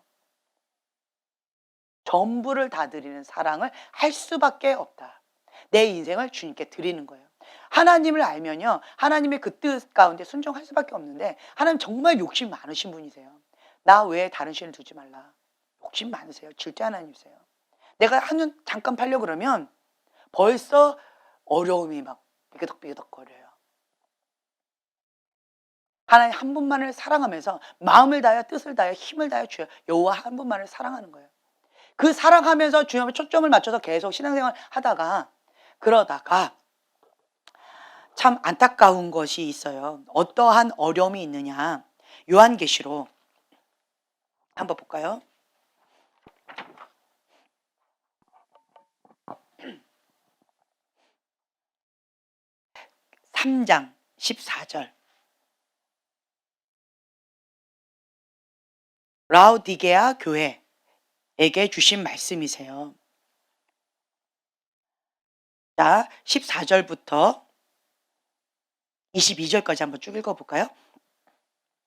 전부를 다 드리는 사랑을 할 수밖에 없다. 내 인생을 주님께 드리는 거예요. 하나님을 알면요, 하나님의 그 뜻 가운데 순종할 수밖에 없는데, 하나님 정말 욕심 많으신 분이세요. 나 외에 다른 신을 두지 말라. 욕심 많으세요. 질투 하나님이세요. 내가 한눈 잠깐 팔려 그러면 벌써 어려움이 막 삐그덕삐그덕거려요. 하나님 한 분만을 사랑하면서 마음을 다하여 뜻을 다하여 힘을 다하여 주여 여호와 한 분만을 사랑하는 거예요. 그 사랑하면서 주님의 초점을 맞춰서 계속 신앙생활 하다가, 그러다가 참 안타까운 것이 있어요. 어떠한 어려움이 있느냐. 요한계시록 한번 볼까요? 3장 14절. 라오디게아 교회에게 주신 말씀이세요. 자, 14절부터 22절까지 한번 쭉 읽어볼까요?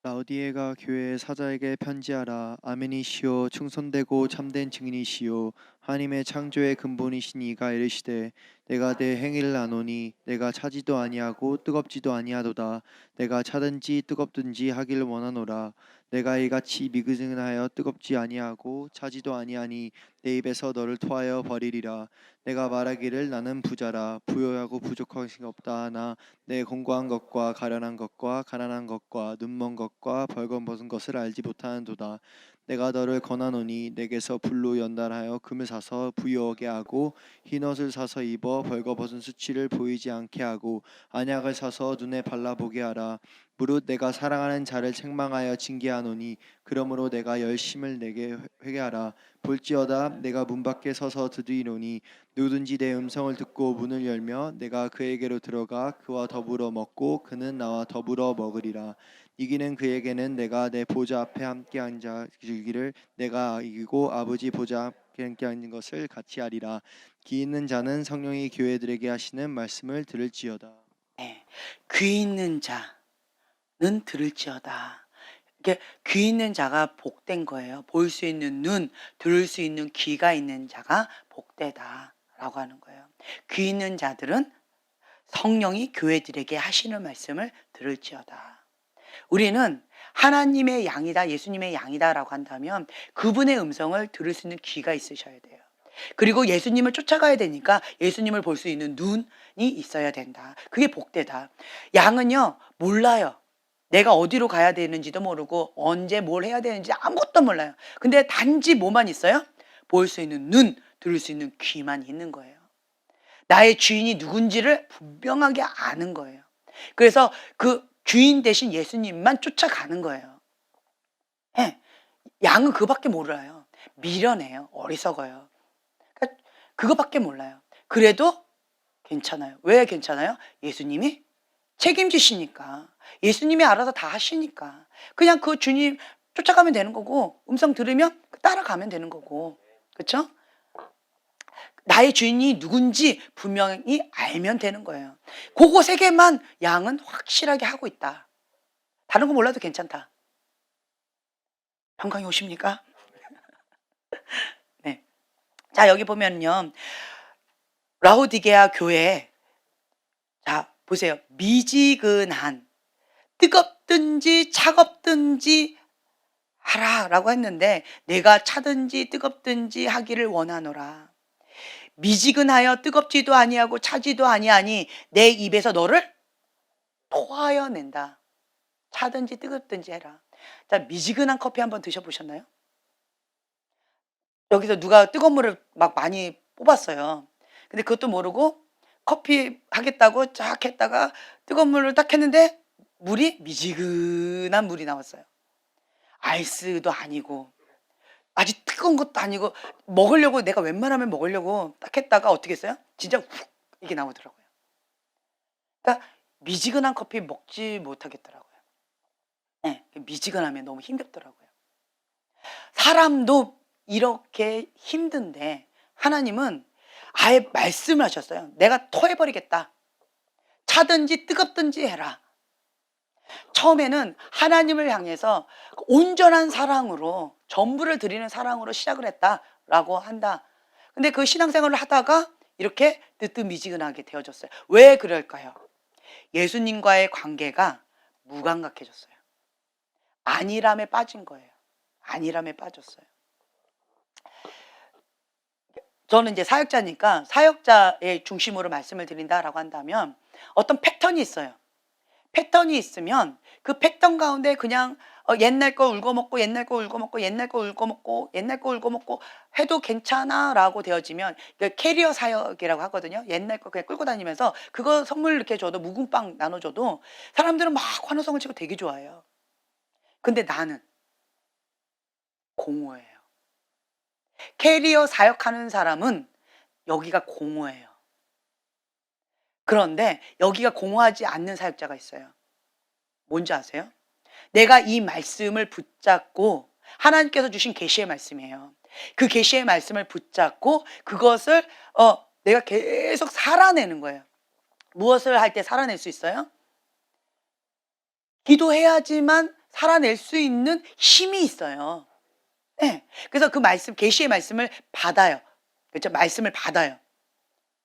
라우디에가 교회의 사자에게 편지하라. 아멘이시오 충성되고 참된 증인이시오 하나님의 창조의 근본이신 이가 이르시되 내가 내 행위를 아노니 내가 차지도 아니하고 뜨겁지도 아니하도다. 내가 차든지 뜨겁든지 하기를 원하노라. 내가 이같이 미그증하여 뜨겁지 아니하고 차지도 아니하니 내 입에서 너를 토하여 버리리라. 내가 말하기를 나는 부자라 부요하고 부족한 것이 없다 하나 내 공고한 것과 가련한 것과 가난한 것과 눈먼 것과 벌거벗은 것을 알지 못하는도다. 내가 너를 권하노니 내게서 불로 연단하여 금을 사서 부유하게 하고 흰옷을 사서 입어 벌거벗은 수치를 보이지 않게 하고 안약을 사서 눈에 발라보게 하라. 무릇 내가 사랑하는 자를 책망하여 징계하노니 그러므로 내가 열심을 내게 회개하라. 볼지어다 내가 문 밖에 서서 두드리노니 누구든지 내 음성을 듣고 문을 열며 내가 그에게로 들어가 그와 더불어 먹고 그는 나와 더불어 먹으리라. 이기는 그에게는 내가 내 보좌 앞에 함께 앉아 주기를 내가 이기고 아버지 보좌 앞에 함께 앉는 것을 같이 하리라. 기 있는 자는 성령이 교회들에게 하시는 말씀을 들을지어다.
네. 귀 있는 자는 들을지어다. 이게 귀 있는 자가 복된 거예요. 볼 수 있는 눈, 들을 수 있는 귀가 있는 자가 복되다라고 하는 거예요. 귀 있는 자들은 성령이 교회들에게 하시는 말씀을 들을지어다. 우리는 하나님의 양이다, 예수님의 양이다라고 한다면 그분의 음성을 들을 수 있는 귀가 있으셔야 돼요. 그리고 예수님을 쫓아가야 되니까 예수님을 볼 수 있는 눈이 있어야 된다. 그게 복되다. 양은요, 몰라요. 내가 어디로 가야 되는지도 모르고 언제 뭘 해야 되는지 아무것도 몰라요. 근데 단지 뭐만 있어요? 볼 수 있는 눈, 들을 수 있는 귀만 있는 거예요. 나의 주인이 누군지를 분명하게 아는 거예요. 그래서 그 주인 대신 예수님만 쫓아가는 거예요. 예. 양은 그거밖에 몰라요. 미련해요. 어리석어요. 그러니까 그거밖에 몰라요. 그래도 괜찮아요. 왜 괜찮아요? 예수님이 책임지시니까. 예수님이 알아서 다 하시니까. 그냥 그 주님 쫓아가면 되는 거고, 음성 들으면 따라가면 되는 거고. 그렇죠? 나의 주인이 누군지 분명히 알면 되는 거예요. 그거 세 개만 양은 확실하게 하고 있다. 다른 거 몰라도 괜찮다. 평강이 오십니까? 네. 자, 여기 보면요. 라오디게아 교회. 자, 보세요. 미지근한, 뜨겁든지 차갑든지 하라라고 했는데, 내가 차든지 뜨겁든지 하기를 원하노라. 미지근하여 뜨겁지도 아니하고 차지도 아니하니 내 입에서 너를 토하여 낸다. 차든지 뜨겁든지 해라. 자, 미지근한 커피 한번 드셔보셨나요? 여기서 누가 뜨거운 물을 막 많이 뽑았어요. 근데 그것도 모르고 커피 하겠다고 쫙 했다가 뜨거운 물을 딱 했는데 물이 미지근한 물이 나왔어요. 아이스도 아니고 아직 뜨거운 것도 아니고, 먹으려고 내가 웬만하면 먹으려고 딱 했다가 어떻게 했어요? 진짜 훅 이게 나오더라고요. 그러니까 미지근한 커피 먹지 못하겠더라고요. 네, 미지근하면 너무 힘겹더라고요. 사람도 이렇게 힘든데 하나님은 아예 말씀을 하셨어요. 내가 토해버리겠다. 차든지 뜨겁든지 해라. 처음에는 하나님을 향해서 온전한 사랑으로 전부를 드리는 사랑으로 시작을 했다라고 한다. 근데 그 신앙생활을 하다가 이렇게 뜨뜻미지근하게 되어졌어요. 왜 그럴까요? 예수님과의 관계가 무감각해졌어요. 안일함에 빠진 거예요. 안일함에 빠졌어요. 저는 이제 사역자니까 사역자의 중심으로 말씀을 드린다라고 한다면 어떤 패턴이 있어요. 패턴이 있으면 그 패턴 가운데 그냥 옛날 거 울고 먹고 옛날 거 울고 먹고 옛날 거 울고 먹고 옛날 거 울고 먹고 해도 괜찮아라고 되어지면 캐리어 사역이라고 하거든요. 옛날 거 그냥 끌고 다니면서 그거 선물 이렇게 줘도 묵은빵 나눠줘도 사람들은 막 환호성을 치고 되게 좋아해요. 근데 나는 공허해요. 캐리어 사역하는 사람은 여기가 공허해요. 그런데 여기가 공허하지 않는 사역자가 있어요. 뭔지 아세요? 내가 이 말씀을 붙잡고 하나님께서 주신 계시의 말씀이에요. 그 계시의 말씀을 붙잡고 그것을 내가 계속 살아내는 거예요. 무엇을 할 때 살아낼 수 있어요? 기도해야지만 살아낼 수 있는 힘이 있어요. 네. 그래서 그 말씀, 계시의 말씀을 받아요. 그렇죠? 말씀을 받아요.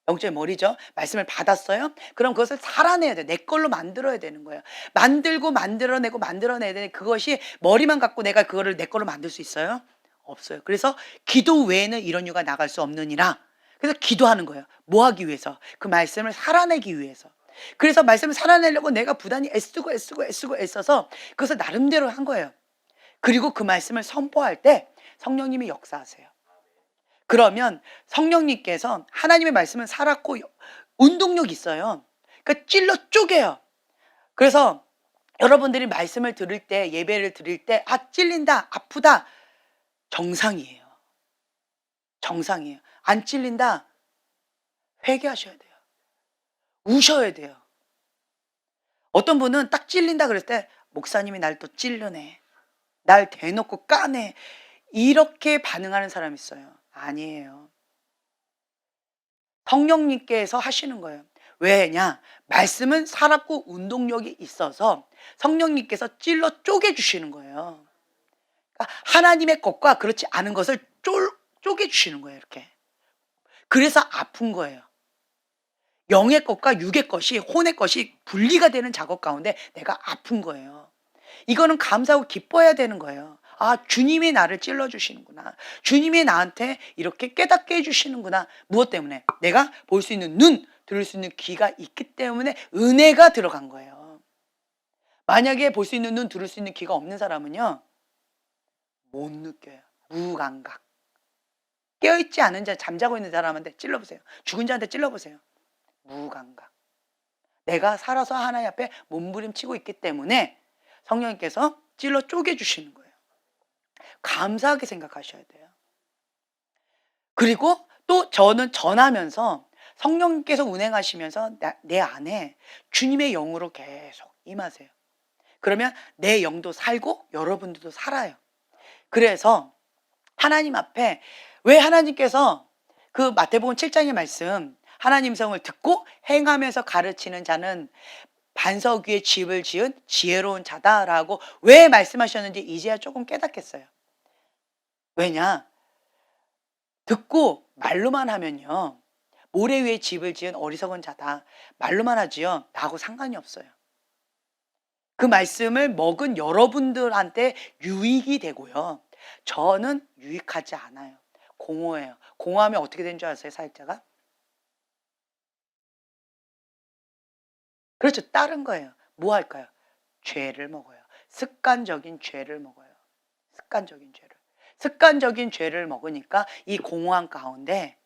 영적인 머리죠. 말씀을 받았어요. 그럼 그것을 살아내야 돼. 내 걸로 만들어야 되는 거예요. 만들고 만들어내고 만들어내야 되는 그것이 머리만 갖고 내가 그거를 내 걸로 만들 수 있어요? 없어요. 그래서 기도 외에는 이런 이유가 나갈 수 없느니라. 그래서 기도하는 거예요. 뭐 하기 위해서? 그 말씀을 살아내기 위해서. 그래서 말씀을 살아내려고 내가 부단히 애쓰고 애써서 그것을 나름대로 한 거예요. 그리고 그 말씀을 선포할 때 성령님이 역사하세요. 그러면 성령님께서 하나님의 말씀은 살았고 운동력이 있어요. 그러니까 찔러 쪼개요. 그래서 여러분들이 말씀을 들을 때, 예배를 드릴 때 찔린다, 아프다, 정상이에요. 정상이에요. 안 찔린다, 회개하셔야 돼요. 우셔야 돼요. 어떤 분은 딱 찔린다 그랬을 때 목사님이 날 또 찔르네, 날 대놓고 까네, 이렇게 반응하는 사람이 있어요. 아니에요. 성령님께서 하시는 거예요. 왜냐? 말씀은 살았고 운동력이 있어서 성령님께서 찔러 쪼개주시는 거예요. 그러니까 하나님의 것과 그렇지 않은 것을 쪼개주시는 거예요. 이렇게. 그래서 아픈 거예요. 영의 것과 육의 것이, 혼의 것이 분리가 되는 작업 가운데 내가 아픈 거예요. 이거는 감사하고 기뻐해야 되는 거예요. 아, 주님이 나를 찔러주시는구나. 주님이 나한테 이렇게 깨닫게 해주시는구나. 무엇 때문에? 내가 볼 수 있는 눈, 들을 수 있는 귀가 있기 때문에 은혜가 들어간 거예요. 만약에 볼 수 있는 눈, 들을 수 있는 귀가 없는 사람은요, 못 느껴요. 무감각. 깨어있지 않은 자, 잠자고 있는 사람한테 찔러보세요. 죽은 자한테 찔러보세요. 무감각. 내가 살아서 하나님 앞에 몸부림치고 있기 때문에 성령님께서 찔러 쪼개주시는 거예요. 감사하게 생각하셔야 돼요. 그리고 또 저는 전하면서 성령님께서 운행하시면서 내 안에 주님의 영으로 계속 임하세요. 그러면 내 영도 살고 여러분들도 살아요. 그래서 하나님 앞에, 왜 하나님께서 그 마태복음 7장의 말씀, 하나님 성을 듣고 행하면서 가르치는 자는 반석 위에 집을 지은 지혜로운 자다라고 왜 말씀하셨는지 이제야 조금 깨닫겠어요. 왜냐? 듣고 말로만 하면요, 모래 위에 집을 지은 어리석은 자다, 말로만 하지요, 나하고 상관이 없어요. 그 말씀을 먹은 여러분들한테 유익이 되고요, 저는 유익하지 않아요. 공허해요. 공허하면 어떻게 되는 줄 아세요, 사역자가? 그렇죠. 다른 거예요. 뭐 할까요? 죄를 먹어요. 습관적인 죄를 먹어요. 습관적인 죄를. 습관적인 죄를 먹으니까 이 공허한 가운데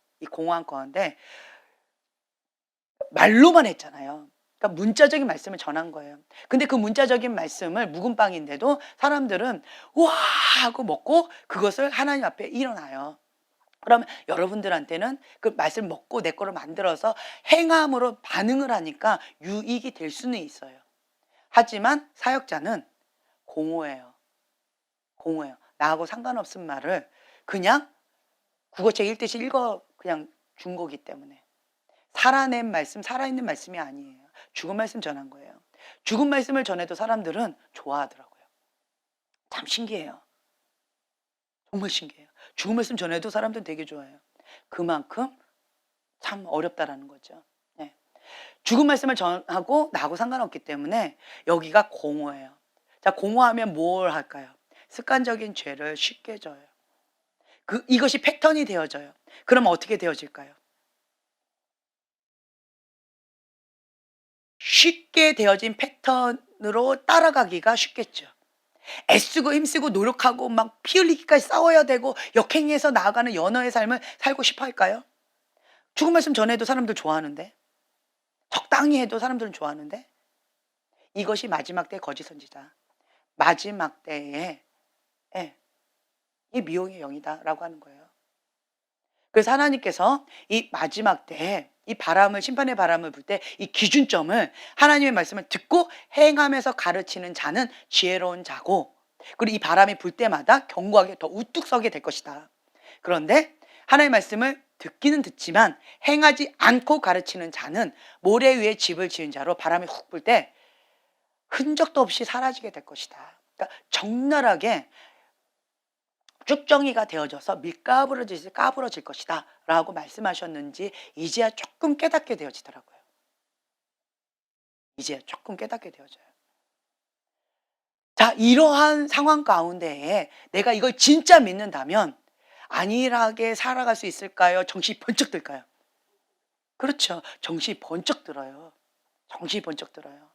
말로만 했잖아요. 그러니까 문자적인 말씀을 전한 거예요. 근데 그 문자적인 말씀을 묵은빵인데도 사람들은 와 하고 먹고 그것을 하나님 앞에 일어나요. 그러면 여러분들한테는 그 말씀을 먹고 내 거로 만들어서 행함으로 반응을 하니까 유익이 될 수는 있어요. 하지만 사역자는 공허해요. 공허해요. 나하고 상관없은 말을 그냥 국어책 읽듯이 읽어 그냥 준 거기 때문에. 살아낸 말씀, 살아있는 말씀이 아니에요. 죽은 말씀 전한 거예요. 죽은 말씀을 전해도 사람들은 좋아하더라고요. 참 신기해요. 정말 신기해요. 죽은 말씀 전해도 사람들은 되게 좋아해요. 그만큼 참 어렵다라는 거죠. 네. 죽은 말씀을 전하고 나하고 상관없기 때문에 여기가 공허해요. 자, 공허하면 뭘 할까요? 습관적인 죄를 쉽게 져요. 이것이 패턴이 되어져요. 그러면 어떻게 되어질까요? 쉽게 되어진 패턴으로 따라가기가 쉽겠죠. 애쓰고 힘쓰고 노력하고 막 피 흘리기까지 싸워야 되고 역행해서 나아가는 연어의 삶을 살고 싶어 할까요? 죽은 말씀 전해도 사람들 좋아하는데, 적당히 해도 사람들은 좋아하는데, 이것이 마지막 때 거짓 선지자, 마지막 때에 이 미혹의 영이다라고 하는 거예요. 그래서 하나님께서 이 마지막 때에 이 바람을, 심판의 바람을 불 때 이 기준점을 하나님의 말씀을 듣고 행하면서 가르치는 자는 지혜로운 자고, 그리고 이 바람이 불 때마다 견고하게 더 우뚝 서게 될 것이다. 그런데 하나님의 말씀을 듣기는 듣지만 행하지 않고 가르치는 자는 모래 위에 집을 지은 자로 바람이 훅 불 때 흔적도 없이 사라지게 될 것이다. 그러니까 적나라하게 쭉정이가 되어져서 밀가부러지듯이 까부러질 것이다 라고 말씀하셨는지 이제야 조금 깨닫게 되어지더라고요. 이제야 조금 깨닫게 되어져요. 자, 이러한 상황 가운데에 내가 이걸 진짜 믿는다면 안일하게 살아갈 수 있을까요? 정신이 번쩍 들까요? 그렇죠. 정신이 번쩍 들어요. 정신이 번쩍 들어요.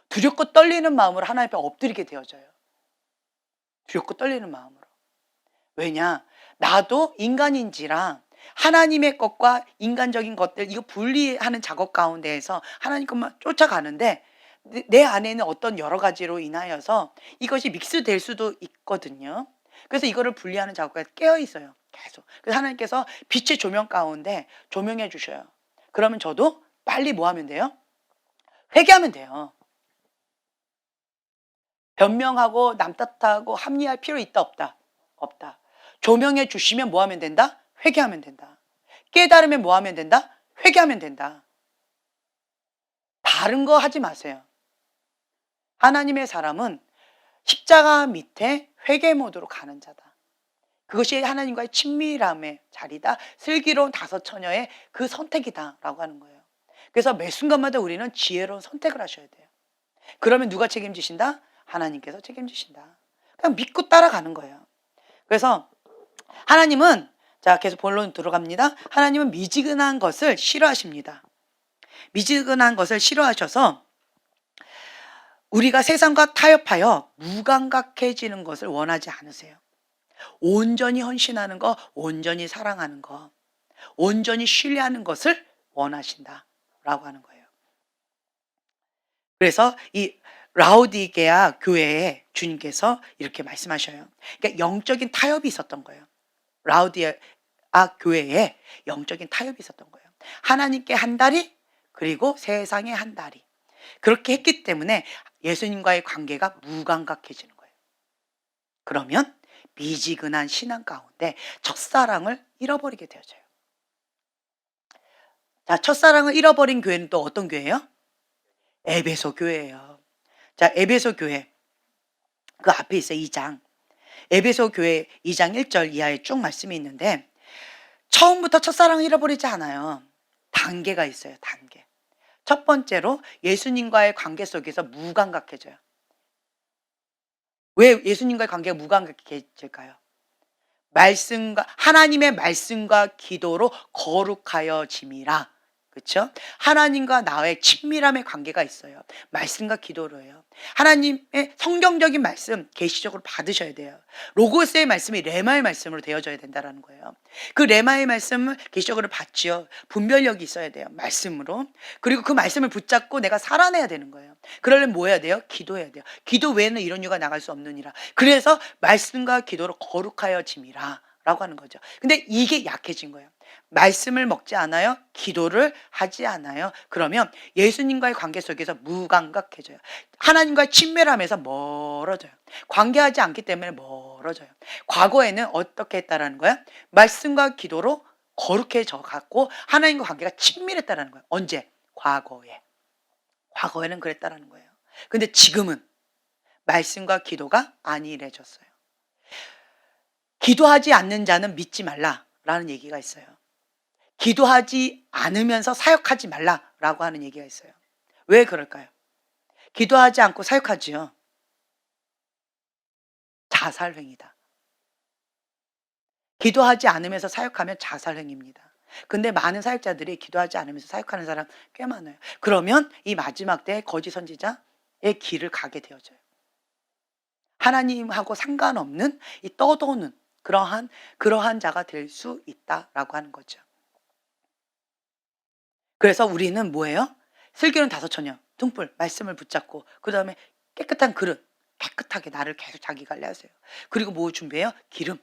두렵고 떨리는 마음으로 하나님 앞에 엎드리게 되어져요. 두렵고 떨리는 마음으로. 왜냐? 나도 인간인지라 하나님의 것과 인간적인 것들, 이거 분리하는 작업 가운데에서 하나님 것만 쫓아가는데 내 안에 있는 어떤 여러 가지로 인하여서 이것이 믹스될 수도 있거든요. 그래서 이거를 분리하는 작업에 깨어 있어요. 계속. 그래서 하나님께서 빛의 조명 가운데 조명해 주셔요. 그러면 저도 빨리 뭐 하면 돼요? 회개하면 돼요. 변명하고 남 탓하고 합리할 필요 있다 없다? 없다. 조명해 주시면 뭐 하면 된다? 회개하면 된다. 깨달으면 뭐 하면 된다? 회개하면 된다. 다른 거 하지 마세요. 하나님의 사람은 십자가 밑에 회개 모드로 가는 자다. 그것이 하나님과의 친밀함의 자리다. 슬기로운 다섯 처녀의 그 선택이다라고 하는 거예요. 그래서 매 순간마다 우리는 지혜로운 선택을 하셔야 돼요. 그러면 누가 책임지신다? 하나님께서 책임지신다. 그냥 믿고 따라가는 거예요. 그래서 하나님은, 자, 계속 본론 들어갑니다. 하나님은 미지근한 것을 싫어하십니다. 미지근한 것을 싫어하셔서 우리가 세상과 타협하여 무감각해지는 것을 원하지 않으세요. 온전히 헌신하는 거, 온전히 사랑하는 거, 온전히 신뢰하는 것을 원하신다라고 하는 거예요. 그래서 이 라오디게아 교회에 주님께서 이렇게 말씀하셔요. 그러니까 영적인 타협이 있었던 거예요. 라오디게아 교회에 영적인 타협이 있었던 거예요. 하나님께 한 다리, 그리고 세상에 한 다리. 그렇게 했기 때문에 예수님과의 관계가 무감각해지는 거예요. 그러면 미지근한 신앙 가운데 첫사랑을 잃어버리게 되어져요. 자, 첫사랑을 잃어버린 교회는 또 어떤 교회예요? 에베소 교회예요. 자, 에베소 교회 그 앞에 있어요. 2장. 에베소 교회 2장 1절 이하에 쭉 말씀이 있는데 처음부터 첫사랑을 잃어버리지 않아요. 단계가 있어요. 단계. 첫 번째로 예수님과의 관계 속에서 무감각해져요. 왜 예수님과의 관계가 무감각해질까요? 말씀과, 하나님의 말씀과 기도로 거룩하여짐이라. 그렇죠? 하나님과 나의 친밀함의 관계가 있어요. 말씀과 기도로요. 하나님의 성경적인 말씀 계시적으로 받으셔야 돼요. 로고스의 말씀이 레마의 말씀으로 되어져야 된다는 거예요. 그 레마의 말씀을 계시적으로 받지요. 분별력이 있어야 돼요. 말씀으로. 그리고 그 말씀을 붙잡고 내가 살아내야 되는 거예요. 그러려면 뭐 해야 돼요? 기도해야 돼요. 기도 외에는 이런 이유가 나갈 수 없느니라. 그래서 말씀과 기도로 거룩하여짐이라 라고 하는 거죠. 근데 이게 약해진 거예요. 말씀을 먹지 않아요. 기도를 하지 않아요. 그러면 예수님과의 관계 속에서 무감각해져요. 하나님과의 친밀함에서 멀어져요. 관계하지 않기 때문에 멀어져요. 멀어져요. 과거에는 어떻게 했다라는 거야? 말씀과 기도로 거룩해져 갖고 하나님과 관계가 친밀했다라는 거야. 언제? 과거에. 과거에는 그랬다라는 거예요. 근데 지금은 말씀과 기도가 안일해졌어요. 기도하지 않는 자는 믿지 말라라는 얘기가 있어요. 기도하지 않으면서 사역하지 말라라고 하는 얘기가 있어요. 왜 그럴까요? 기도하지 않고 사역하지요. 자살행위다. 기도하지 않으면서 사역하면 자살행위입니다. 근데 많은 사역자들이 기도하지 않으면서 사역하는 사람 꽤 많아요. 그러면 이 마지막 때 거짓 선지자의 길을 가게 되어져요. 하나님하고 상관없는 이 떠도는 그러한 자가 될 수 있다라고 하는 거죠. 그래서 우리는 뭐예요? 슬기로운 다섯처녀, 등불, 말씀을 붙잡고 그다음에 깨끗한 그릇, 깨끗하게 나를 계속 자기 관리하세요. 그리고 뭐 준비해요? 기름.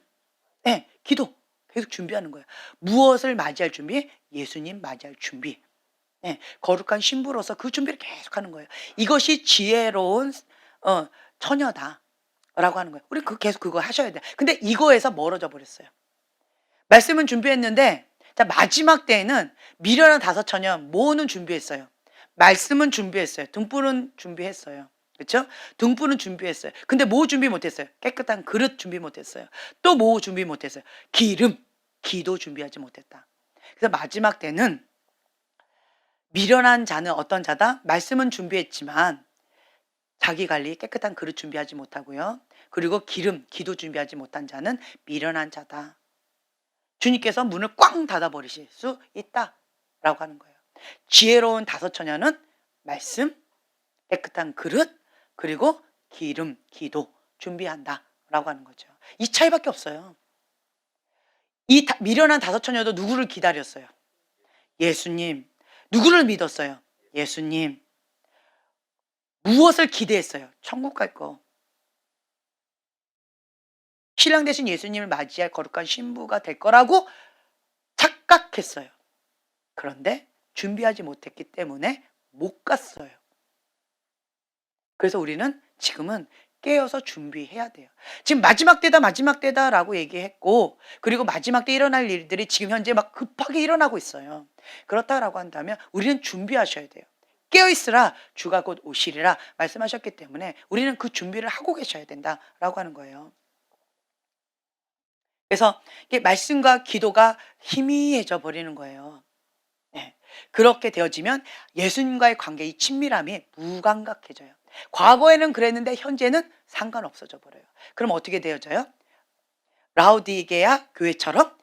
네, 기도 계속 준비하는 거예요. 무엇을 맞이할 준비? 예수님 맞이할 준비. 네, 거룩한 신부로서 그 준비를 계속하는 거예요. 이것이 지혜로운 처녀다라고 하는 거예요. 우리 계속 그거 하셔야 돼. 근데 이거에서 멀어져 버렸어요. 말씀은 준비했는데 자 마지막 때에는 미련한 다섯 처녀 뭐는 준비했어요. 말씀은 준비했어요. 등불은 준비했어요. 그렇죠? 등불은 준비했어요. 근데 뭐 준비 못했어요? 깨끗한 그릇 준비 못했어요. 또 뭐 준비 못했어요? 기름, 기도 준비하지 못했다. 그래서 마지막 때는 미련한 자는 어떤 자다? 말씀은 준비했지만 자기 관리 깨끗한 그릇 준비하지 못하고요. 그리고 기름, 기도 준비하지 못한 자는 미련한 자다. 주님께서 문을 꽝 닫아버리실 수 있다라고 하는 거예요. 지혜로운 다섯 처녀는 말씀, 깨끗한 그릇, 그리고 기름, 기도 준비한다라고 하는 거죠. 이 차이밖에 없어요. 미련한 다섯 처녀도 누구를 기다렸어요? 예수님. 누구를 믿었어요? 예수님. 무엇을 기대했어요? 천국 갈 거. 신랑 대신 예수님을 맞이할 거룩한 신부가 될 거라고 착각했어요. 그런데 준비하지 못했기 때문에 못 갔어요. 그래서 우리는 지금은 깨어서 준비해야 돼요. 지금 마지막 때다라고 얘기했고 그리고 마지막 때 일어날 일들이 지금 현재 막 급하게 일어나고 있어요. 그렇다라고 한다면 우리는 준비하셔야 돼요. 깨어있으라 주가 곧 오시리라 말씀하셨기 때문에 우리는 그 준비를 하고 계셔야 된다라고 하는 거예요. 그래서 이게 말씀과 기도가 희미해져 버리는 거예요. 네. 그렇게 되어지면 예수님과의 관계의 친밀함이 무감각해져요. 과거에는 그랬는데 현재는 상관없어져 버려요. 그럼 어떻게 되어져요? 라우디게아 교회처럼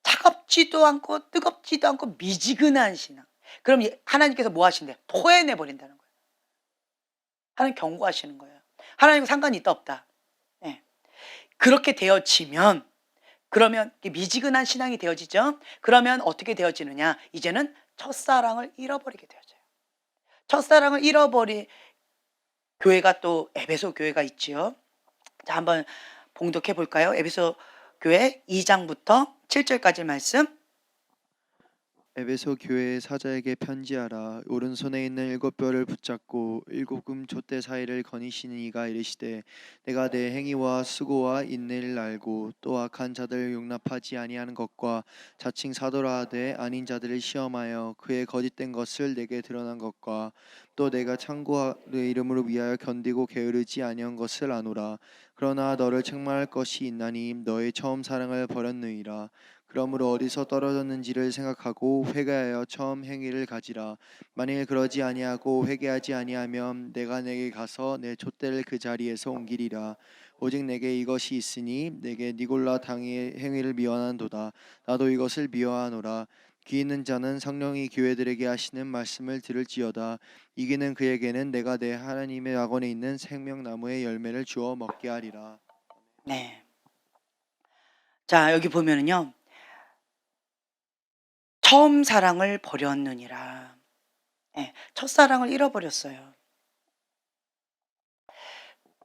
차갑지도 않고 뜨겁지도 않고 미지근한 신앙. 그럼 하나님께서 뭐 하신대요? 토해내 버린다는 거예요. 하나님 경고하시는 거예요. 하나님과 상관이 있다 없다. 네. 그렇게 되어지면 그러면 미지근한 신앙이 되어지죠. 그러면 어떻게 되어지느냐? 이제는 첫사랑을 잃어버리게 되어져요. 첫사랑을 잃어버린 교회가 또 에베소 교회가 있지요. 자, 한번 봉독해 볼까요? 에베소 교회 2장부터 7절까지 말씀.
에베소 교회의 사자에게 편지하라. 오른손에 있는 일곱 뼈를 붙잡고 일곱 금 촛대 사이를 거니시는 이가 이르시되 내가 내 행위와 수고와 인내를 알고 또 악한 자들을 용납하지 아니하는 것과 자칭 사도라 하되 아닌 자들을 시험하여 그의 거짓된 것을 내게 드러난 것과 또 내가 창고의 이름으로 위하여 견디고 게으르지 아니한 것을 아노라. 그러나 너를 책망할 것이 있나니 너의 처음 사랑을 버렸느니라. 그러므로 어디서 떨어졌는지를 생각하고 회개하여 처음 행위를 가지라. 만일 그러지 아니하고 회개하지 아니하면 내가 내게 가서 내 촛대를 그 자리에서 옮기리라. 오직 내게 이것이 있으니 내게 니골라 당의 행위를 미워하는도다. 나도 이것을 미워하노라. 귀 있는 자는 성령이 교회들에게 하시는 말씀을 들을지어다. 이기는 그에게는 내가 내 하나님의 낙원에 있는 생명나무의 열매를 주어 먹게 하리라.
네. 자, 여기 보면은요. 처음 사랑을 버렸느니라. 네, 첫사랑을 잃어버렸어요.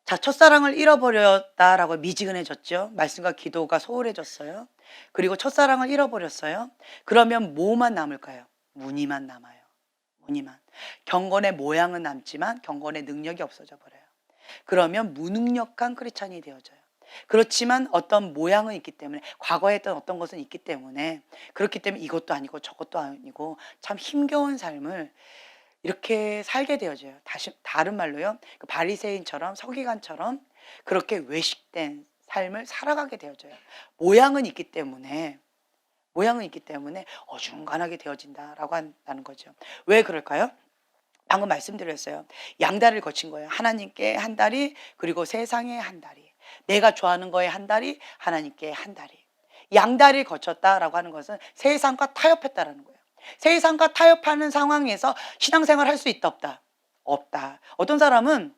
자, 첫사랑을 잃어버렸다라고 미지근해졌죠. 말씀과 기도가 소홀해졌어요. 그리고 첫사랑을 잃어버렸어요. 그러면 뭐만 남을까요? 무늬만 남아요. 무늬만. 경건의 모양은 남지만 경건의 능력이 없어져 버려요. 그러면 무능력한 크리스찬이 되어져요. 그렇지만 어떤 모양은 있기 때문에, 과거에 했던 어떤 것은 있기 때문에, 그렇기 때문에 이것도 아니고 저것도 아니고 참 힘겨운 삶을 이렇게 살게 되어져요. 다른 말로요, 그 바리새인처럼 서기관처럼 그렇게 외식된 삶을 살아가게 되어져요. 모양은 있기 때문에, 모양은 있기 때문에 어중간하게 되어진다라고 한다는 거죠. 왜 그럴까요? 방금 말씀드렸어요. 양다리를 거친 거예요. 하나님께 한 다리, 그리고 세상에 한 다리. 내가 좋아하는 거에 한 다리, 하나님께 한 다리. 양다리를 거쳤다라고 하는 것은 세상과 타협했다라는 거예요. 세상과 타협하는 상황에서 신앙생활 할 수 있다 없다? 없다. 어떤 사람은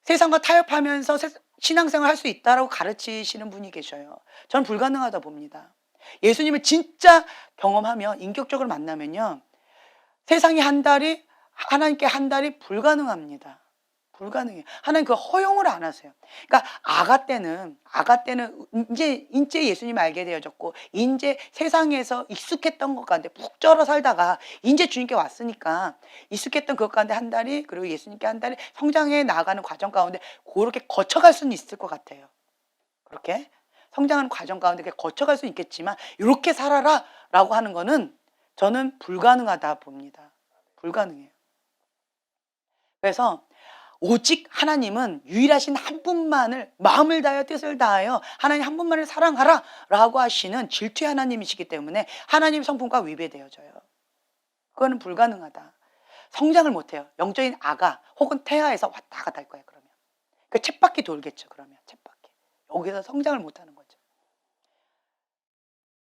세상과 타협하면서 신앙생활 할 수 있다라고 가르치시는 분이 계셔요. 저는 불가능하다 봅니다. 예수님을 진짜 경험하면, 인격적으로 만나면요, 세상에 한 다리, 하나님께 한 다리 불가능합니다. 불가능해요. 하나님 그 허용을 안 하세요. 그러니까 아가 때는 이제 예수님 알게 되어졌고, 이제 세상에서 익숙했던 것 가운데 푹 쩔어 살다가 이제 주님께 왔으니까 익숙했던 그것 가운데 한 다리, 그리고 예수님께 한 다리 성장해 나아가는 과정 가운데 그렇게 거쳐갈 수는 있을 것 같아요. 그렇게 성장하는 과정 가운데 거쳐갈 수는 있겠지만, 이렇게 살아라 라고 하는 거는 저는 불가능하다 봅니다. 불가능해요. 그래서 오직 하나님은 유일하신 한 분만을 마음을 다하여 뜻을 다하여 하나님 한 분만을 사랑하라 라고 하시는 질투의 하나님이시기 때문에 하나님 성품과 위배되어져요. 그거는 불가능하다. 성장을 못해요. 영적인 아가 혹은 태아에서 왔다 갔다 할 거예요. 그러면 그 쳇바퀴 돌겠죠. 그러면 쳇바퀴 여기서 성장을 못하는 거죠.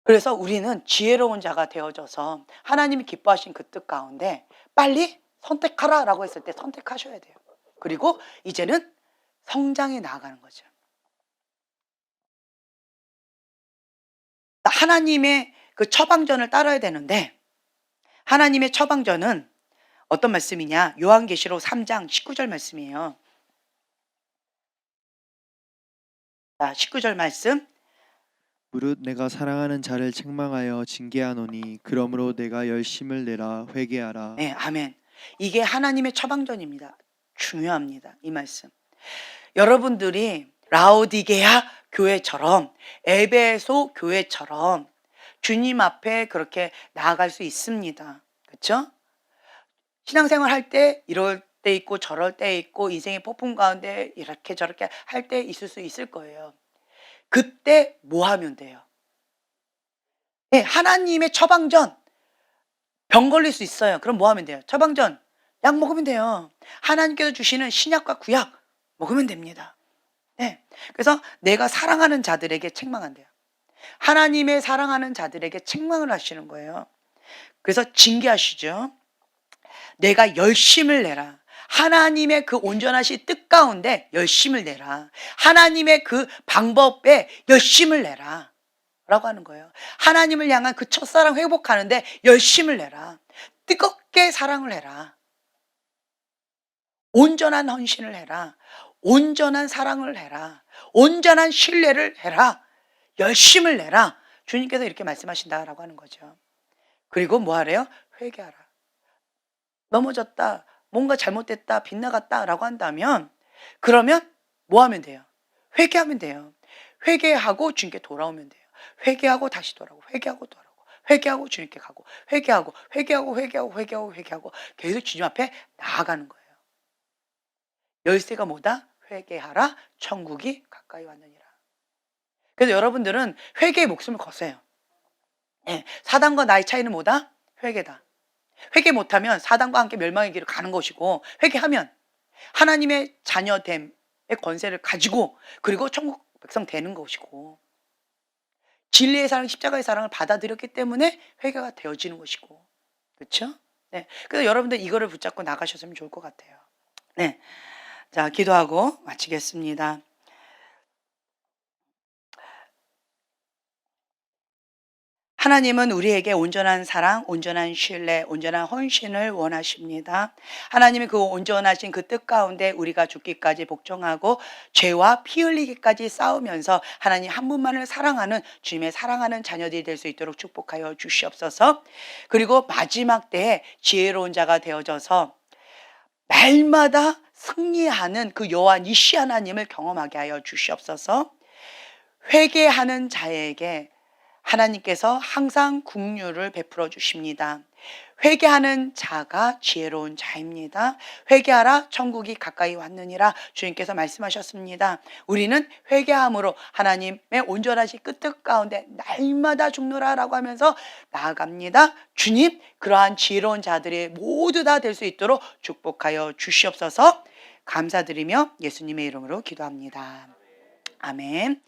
그래서 우리는 지혜로운 자가 되어져서 하나님이 기뻐하신 그 뜻 가운데 빨리 선택하라 라고 했을 때 선택하셔야 돼요. 그리고 이제는 성장해 나아가는 거죠. 하나님의 그 처방전을 따라야 되는데, 하나님의 처방전은 어떤 말씀이냐? 요한계시록 3장 19절 말씀이에요. 자, 19절 말씀.
무릇 내가 사랑하는 자를 책망하여 징계하노니 그러므로 내가 열심을 내라 회개하라.
네, 아멘. 이게 하나님의 처방전입니다. 중요합니다. 이 말씀. 여러분들이 라오디게아 교회처럼, 에베소 교회처럼 주님 앞에 그렇게 나아갈 수 있습니다. 그렇죠? 신앙생활 할 때 이럴 때 있고 저럴 때 있고 인생의 폭풍 가운데 이렇게 저렇게 할 때 있을 수 있을 거예요. 그때 뭐 하면 돼요? 네, 하나님의 처방전. 병 걸릴 수 있어요. 그럼 뭐 하면 돼요? 처방전, 약 먹으면 돼요. 하나님께서 주시는 신약과 구약 먹으면 됩니다. 네. 그래서 내가 사랑하는 자들에게 책망한대요. 하나님의 사랑하는 자들에게 책망을 하시는 거예요. 그래서 징계하시죠. 내가 열심을 내라. 하나님의 그 온전하신 뜻 가운데 열심을 내라. 하나님의 그 방법에 열심을 내라 라고 하는 거예요. 하나님을 향한 그 첫사랑 회복하는데 열심을 내라. 뜨겁게 사랑을 해라. 온전한 헌신을 해라. 온전한 사랑을 해라. 온전한 신뢰를 해라. 열심을 내라. 주님께서 이렇게 말씀하신다라고 하는 거죠. 그리고 뭐 하래요? 회개하라. 넘어졌다, 뭔가 잘못됐다, 빗나갔다라고 한다면, 그러면 뭐 하면 돼요? 회개하면 돼요. 회개하고 주님께 돌아오면 돼요. 회개하고 다시 돌아오고, 회개하고 돌아오고, 회개하고 주님께 가고, 회개하고 계속 주님 앞에 나아가는 거예요. 열쇠가 뭐다? 회개하라, 천국이 가까이 왔느니라. 그래서 여러분들은 회개의 목숨을 거세요. 네, 사단과 나의 차이는 뭐다? 회개다. 회개 못하면 사단과 함께 멸망의 길을 가는 것이고, 회개하면 하나님의 자녀됨의 권세를 가지고, 그리고 천국 백성 되는 것이고, 진리의 사랑, 십자가의 사랑을 받아들였기 때문에 회개가 되어지는 것이고, 그렇죠? 네. 그래서 여러분들 이거를 붙잡고 나가셨으면 좋을 것 같아요. 네. 자, 기도하고 마치겠습니다. 하나님은 우리에게 온전한 사랑, 온전한 신뢰, 온전한 헌신을 원하십니다. 하나님의 그 온전하신 그 뜻 가운데 우리가 죽기까지 복종하고 죄와 피 흘리기까지 싸우면서 하나님 한 분만을 사랑하는 주님의 사랑하는 자녀들이 될 수 있도록 축복하여 주시옵소서. 그리고 마지막 때에 지혜로운 자가 되어져서 날마다 승리하는 그 여호와 니시 하나님을 경험하게 하여 주시옵소서. 회개하는 자에게 하나님께서 항상 긍휼을 베풀어 주십니다. 회개하는 자가 지혜로운 자입니다. 회개하라 천국이 가까이 왔느니라 주님께서 말씀하셨습니다. 우리는 회개함으로 하나님의 온전하신 끄떡 가운데 날마다 죽노라라고 하면서 나아갑니다. 주님, 그러한 지혜로운 자들이 모두 다 될 수 있도록 축복하여 주시옵소서. 감사드리며 예수님의 이름으로 기도합니다. 아멘.